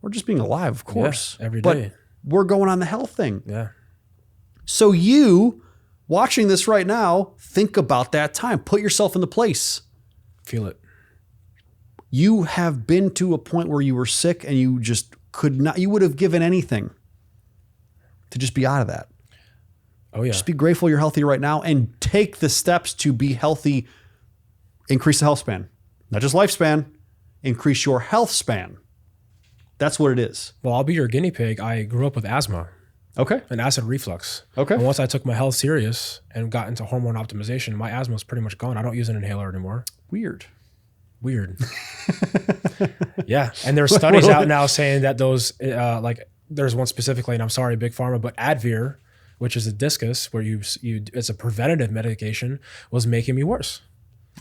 Or just being alive, of course. Yeah, every day. But we're going on the health thing. Yeah. So you, watching this right now, think about that time. Put yourself in the place. Feel it. You have been to a point where you were sick and you just could not, you would have given anything to just be out of that. Oh, yeah. Just be grateful you're healthy right now and take the steps to be healthy. Increase the health span, not just lifespan, increase your health span. That's what it is. Well, I'll be your guinea pig. I grew up with asthma. Okay. And acid reflux. Okay. And once I took my health serious and got into hormone optimization, my asthma is pretty much gone. I don't use an inhaler anymore. Weird. Yeah. And there's studies out now saying that those, like there's one specifically, and I'm sorry, Big Pharma, but Advir, which is a discus where it's a preventative medication, was making me worse.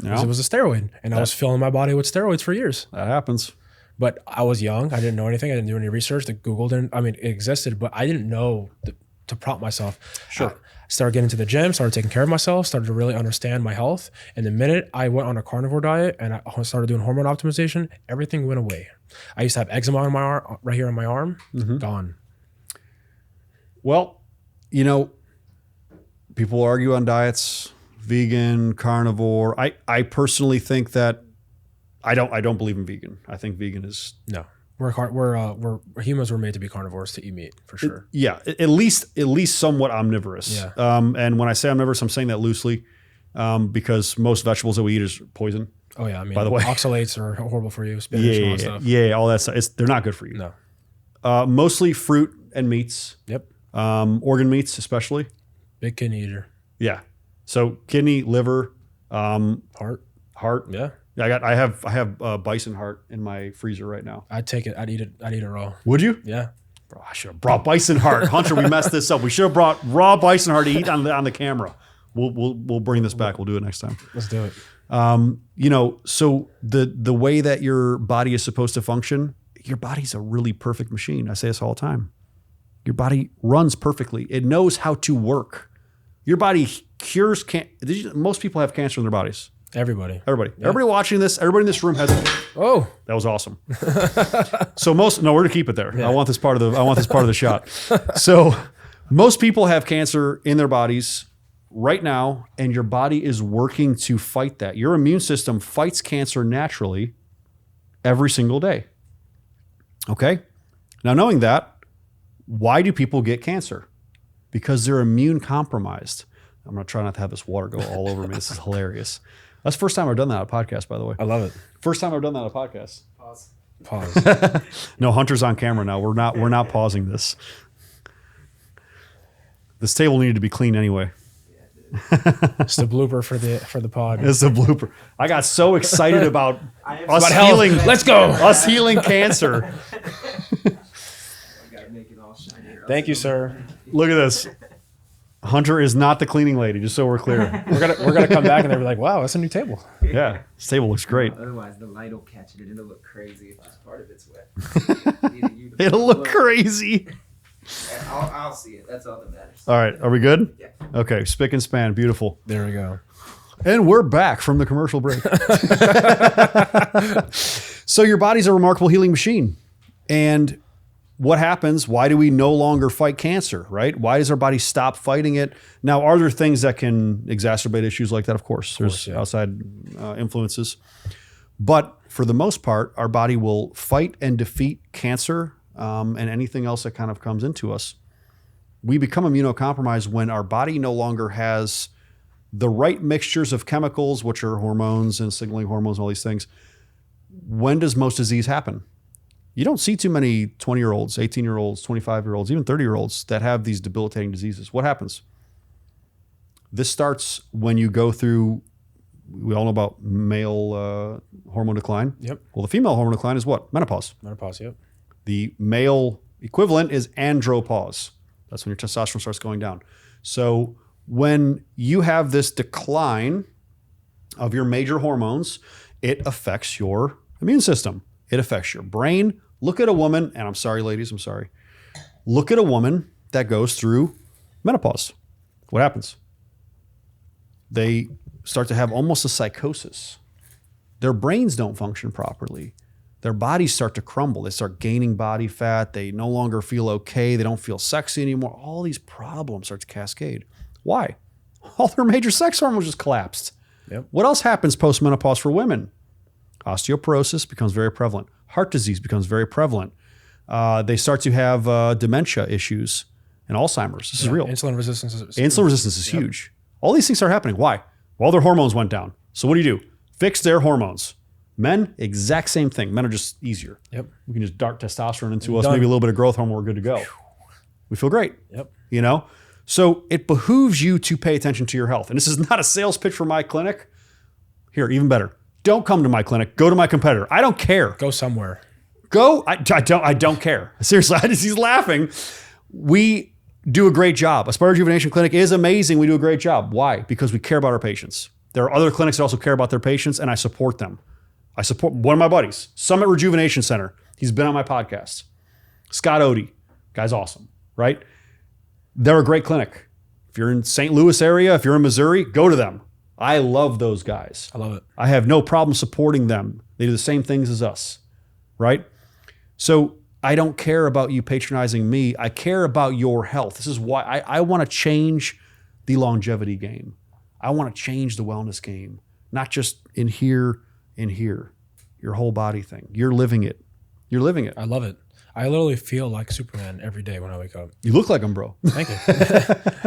Because it was a steroid. And I was filling my body with steroids for years. That happens. But I was young. I didn't know anything. I didn't do any research. The Google didn't, I mean, it existed, but I didn't know to prompt myself. Sure. Started getting to the gym, started taking care of myself, started to really understand my health. And the minute I went on a carnivore diet and I started doing hormone optimization, everything went away. I used to have eczema on my arm, right here on my arm, gone. Well, you know, people argue on diets, vegan, carnivore. I personally think that I don't believe in vegan. I think vegan is no. We're humans were made to be carnivores, to eat meat for sure. At least somewhat omnivorous. Yeah. And when I say omnivorous, I'm saying that loosely, because most vegetables that we eat is poison. Oh yeah, I mean, by the way, oxalates are horrible for you. Spinach and all that stuff. Yeah, all that stuff. They're not good for you. No. Mostly fruit and meats. Yep. Organ meats, especially. Big kidney eater. Yeah. So kidney, liver, heart. Yeah. I have bison heart in my freezer right now. I'd take it. I'd eat it raw. Would you? Yeah. Bro, I should have brought bison heart. Hunter, we messed this up. We should have brought raw bison heart to eat on the camera. We'll bring this back. We'll do it next time. Let's do it. You know, so the way that your body is supposed to function, your body's a really perfect machine. I say this all the time. Your body runs perfectly. It knows how to work. Your body cures cancer. Most people have cancer in their bodies. Everybody watching this, everybody in this room has. Oh, that was awesome. So we're gonna keep it there. Yeah. I want this part of the shot. So most people have cancer in their bodies right now, and your body is working to fight that. Your immune system fights cancer naturally every single day. Okay. Now, knowing that, why do people get cancer? Because they're immune compromised. I'm gonna try not to have this water go all over me. This is hilarious. That's the first time I've done that on a podcast, by the way. I love it. First time I've done that on a podcast. Pause. No, Hunter's on camera now. We're not pausing this. This table needed to be clean anyway. It's the blooper for the pod. It's the blooper. I got so excited about us health. healing. Let's go. Us healing cancer. Thank you, sir. Look at this. Hunter is not the cleaning lady, just so we're clear. We're gonna come back and they'll be like, wow, that's a new table. Yeah, this table looks great. Otherwise, the light will catch it and it'll look crazy if just part of it's wet. It'll look crazy. I'll see it. That's all that matters. All right, are we good? Yeah. Okay, spick and span, beautiful. There we go. And we're back from the commercial break. So your body's a remarkable healing machine. And what happens? Why do we no longer fight cancer, right? Why does our body stop fighting it? Now, are there things that can exacerbate issues like that? Of course, there's outside influences. But for the most part, our body will fight and defeat cancer and anything else that kind of comes into us. We become immunocompromised when our body no longer has the right mixtures of chemicals, which are hormones and signaling hormones and all these things. When does most disease happen? You don't see too many 20-year-olds, 18-year-olds, 25-year-olds, even 30-year-olds that have these debilitating diseases. What happens? This starts when you go through, we all know about male hormone decline. Yep. Well, the female hormone decline is what? Menopause. Menopause, yep. The male equivalent is andropause. That's when your testosterone starts going down. So when you have this decline of your major hormones, it affects your immune system. It affects your brain. Look at a woman, and I'm sorry, ladies, I'm sorry. Look at a woman that goes through menopause. What happens? They start to have almost a psychosis. Their brains don't function properly. Their bodies start to crumble. They start gaining body fat. They no longer feel okay. They don't feel sexy anymore. All these problems start to cascade. Why? All their major sex hormones just collapsed. Yep. What else happens post-menopause for women? Osteoporosis becomes very prevalent. Heart disease becomes very prevalent. They start to have dementia issues and Alzheimer's. This is real. Insulin resistance is huge. All these things start happening. Why? Well, their hormones went down. So what do? Fix their hormones. Men, exact same thing. Men are just easier. Yep. We can just dart testosterone into us, maybe a little bit of growth hormone, we're good to go. We feel great. Yep. You know? So it behooves you to pay attention to your health. And this is not a sales pitch for my clinic. Here, even better. Don't come to my clinic. Go to my competitor. I don't care. Go somewhere. Go. I don't care. Seriously, he's laughing. We do a great job. Aspire Rejuvenation Clinic is amazing. We do a great job. Why? Because we care about our patients. There are other clinics that also care about their patients, and I support them. I support one of my buddies, Summit Rejuvenation Center. He's been on my podcast. Scott Odie, guy's awesome, right? They're a great clinic. If you're in St. Louis area, if you're in Missouri, go to them. I love those guys. I love it. I have no problem supporting them. They do the same things as us, right? So I don't care about you patronizing me. I care about your health. This is why I want to change the longevity game. I want to change the wellness game, not just in here, your whole body thing. You're living it. You're living it. I love it. I literally feel like Superman every day when I wake up. You look like him, bro. Thank you.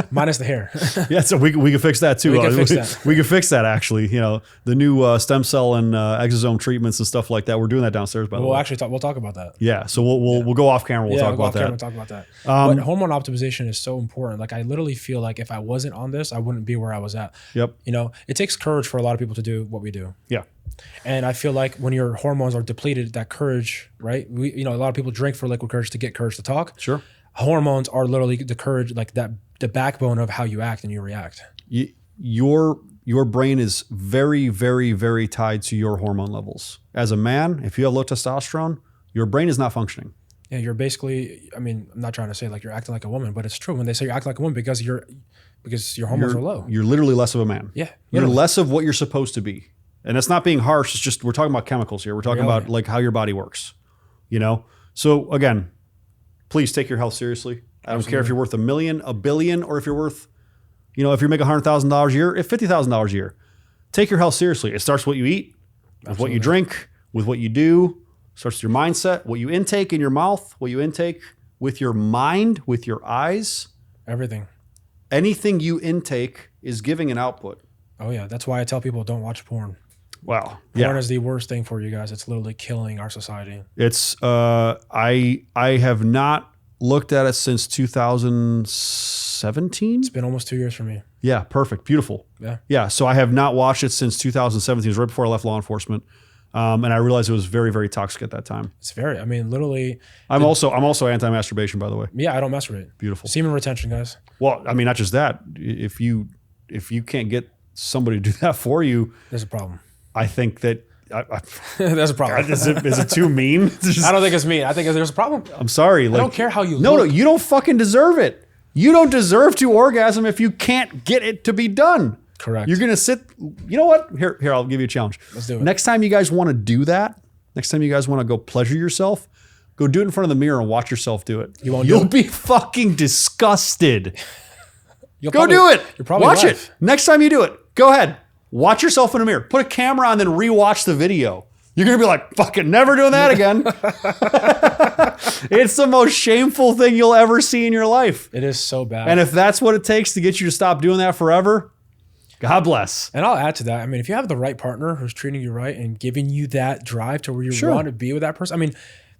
Minus the hair. Yeah, so we can fix that too. We can fix that. We can fix that actually. You know, the new stem cell and exosome treatments and stuff like that. We're doing that downstairs, by the way. We'll actually we'll talk about that. Yeah, so we'll go off camera. We'll talk about that. We'll talk about that. But hormone optimization is so important. Like I literally feel like if I wasn't on this, I wouldn't be where I was at. Yep. You know, it takes courage for a lot of people to do what we do. Yeah. And I feel like when your hormones are depleted, that courage, right? A lot of people drink for liquid courage to get courage to talk. Sure. Hormones are literally the courage, like that, the backbone of how you act and you react. Your brain is very, very, very tied to your hormone levels. As a man, if you have low testosterone, your brain is not functioning. Yeah, you're basically, I mean, I'm not trying to say like you're acting like a woman, but it's true when they say you're acting like a woman because your hormones are low. You're literally less of a man. Yeah. You're less of what you're supposed to be. And that's not being harsh. It's just, we're talking about chemicals here. We're talking about like how your body works, you know? So again, please take your health seriously. I don't care if you're worth $1 million, $1 billion, or if you're worth, if you make $100,000 a year, if $50,000 a year, take your health seriously. It starts with what you eat, with what you drink, with what you do. It starts with your mindset, what you intake in your mouth, what you intake with your mind, with your eyes. Everything. Anything you intake is giving an output. Oh yeah. That's why I tell people don't watch porn. Wow. Porn is the worst thing for you guys. It's literally killing our society. It's I have not looked at it since 2017. It's been almost 2 years for me. Yeah, perfect. Beautiful. Yeah. Yeah. So I have not watched it since 2017. It was right before I left law enforcement. And I realized it was very, very toxic at that time. It's very, I mean, literally. I'm also anti-masturbation, by the way. Yeah, I don't masturbate. Beautiful. Semen retention, guys. Well, I mean, not just that. If you can't get somebody to do that for you, there's a problem. I think that there's a problem. Is it too mean? I don't think it's mean. I think there's a problem. I'm sorry. I don't care how you look. No, you don't fucking deserve it. You don't deserve to orgasm if you can't get it to be done. Correct. You're gonna sit. You know what? Here, I'll give you a challenge. Let's do it. Next time you guys want to do that, next time you guys want to go pleasure yourself, go do it in front of the mirror and watch yourself do it. You'll be fucking disgusted. Go do it. You'll probably watch it. Next time you do it, go ahead. Watch yourself in a mirror. Put a camera on, then rewatch the video. You're going to be like, fucking never doing that again. It's the most shameful thing you'll ever see in your life. It is so bad. And if that's what it takes to get you to stop doing that forever, God bless. And I'll add to that. I mean, if you have the right partner who's treating you right and giving you that drive to where you want to be with that person, I mean,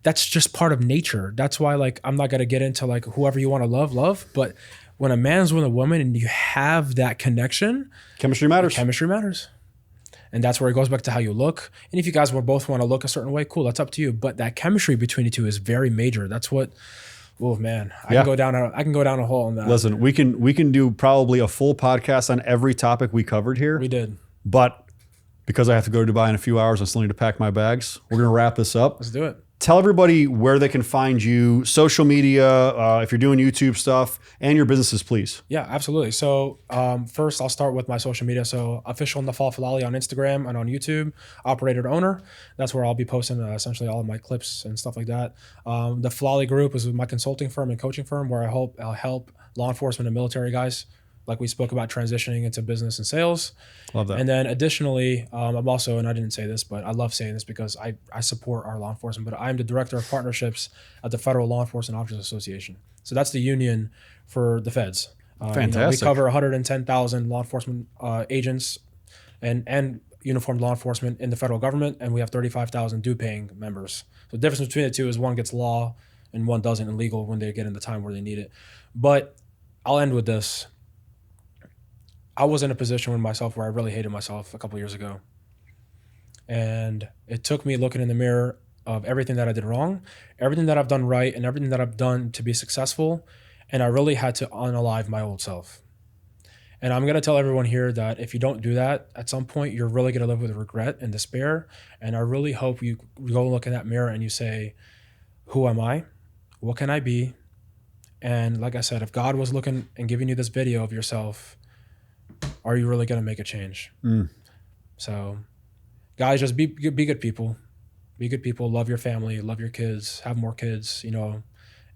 that's just part of nature. That's why, like, I'm not going to get into like whoever you want to love, but when a man's with a woman and you have that connection, chemistry matters. Chemistry matters. And that's where it goes back to how you look. And if you guys both want to look a certain way, cool, that's up to you. But that chemistry between you two is very major. That's what, oh man, I can go down a hole on that. Listen, we can do probably a full podcast on every topic we covered here. We did. But because I have to go to Dubai in a few hours, I still need to pack my bags. We're going to wrap this up. Let's do it. Tell everybody where they can find you, social media, if you're doing YouTube stuff, and your businesses, please. Yeah, absolutely. So first, I'll start with my social media. So official Nawfal Filali on Instagram and on YouTube, operator to owner. That's where I'll be posting essentially all of my clips and stuff like that. The Filali Group is my consulting firm and coaching firm where I'll help law enforcement and military guys, like we spoke about, transitioning into business and sales. Love that. And then additionally, I'm also, and I didn't say this, but I love saying this because I support our law enforcement, but I'm the director of partnerships at the Federal Law Enforcement Officers Association. So that's the union for the feds. Fantastic. We cover 110,000 law enforcement agents and uniformed law enforcement in the federal government, and we have 35,000 due-paying members. So the difference between the two is one gets law and one doesn't, and legal when they get in the time where they need it. But I'll end with this. I was in a position with myself where I really hated myself a couple of years ago. And it took me looking in the mirror of everything that I did wrong, everything that I've done right, and everything that I've done to be successful. And I really had to unalive my old self. And I'm going to tell everyone here that if you don't do that, at some point, you're really going to live with regret and despair. And I really hope you go look in that mirror and you say, who am I? What can I be? And like I said, if God was looking and giving you this video of yourself, are you really going to make a change? So guys, just be good people. Be good people. Love your family. Love your kids. Have more kids,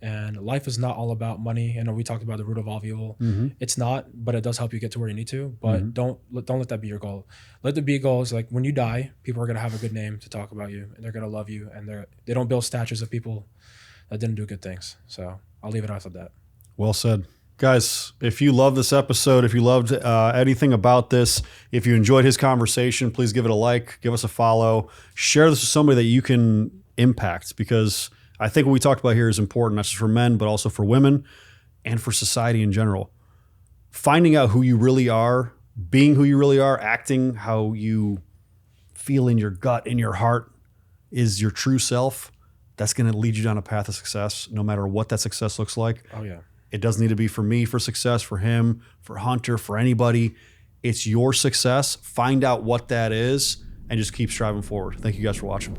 And life is not all about money. I know we talked about the root of all evil. It's not, but it does help you get to where you need to. But don't let that be your goal. Let the be goal is like when you die, people are going to have a good name to talk about you, and they're going to love you, and they don't build statues of people that didn't do good things. So I'll leave it off at that. Well said. Guys, if you love this episode, if you loved anything about this, if you enjoyed his conversation, please give it a like, give us a follow, share this with somebody that you can impact, because I think what we talked about here is important, not just for men, but also for women and for society in general. Finding out who you really are, being who you really are, acting how you feel in your gut, in your heart, is your true self. That's going to lead you down a path of success, no matter what that success looks like. Oh, yeah. It doesn't need to be for me, for success, for him, for Hunter, for anybody. It's your success. Find out what that is and just keep striving forward. Thank you guys for watching.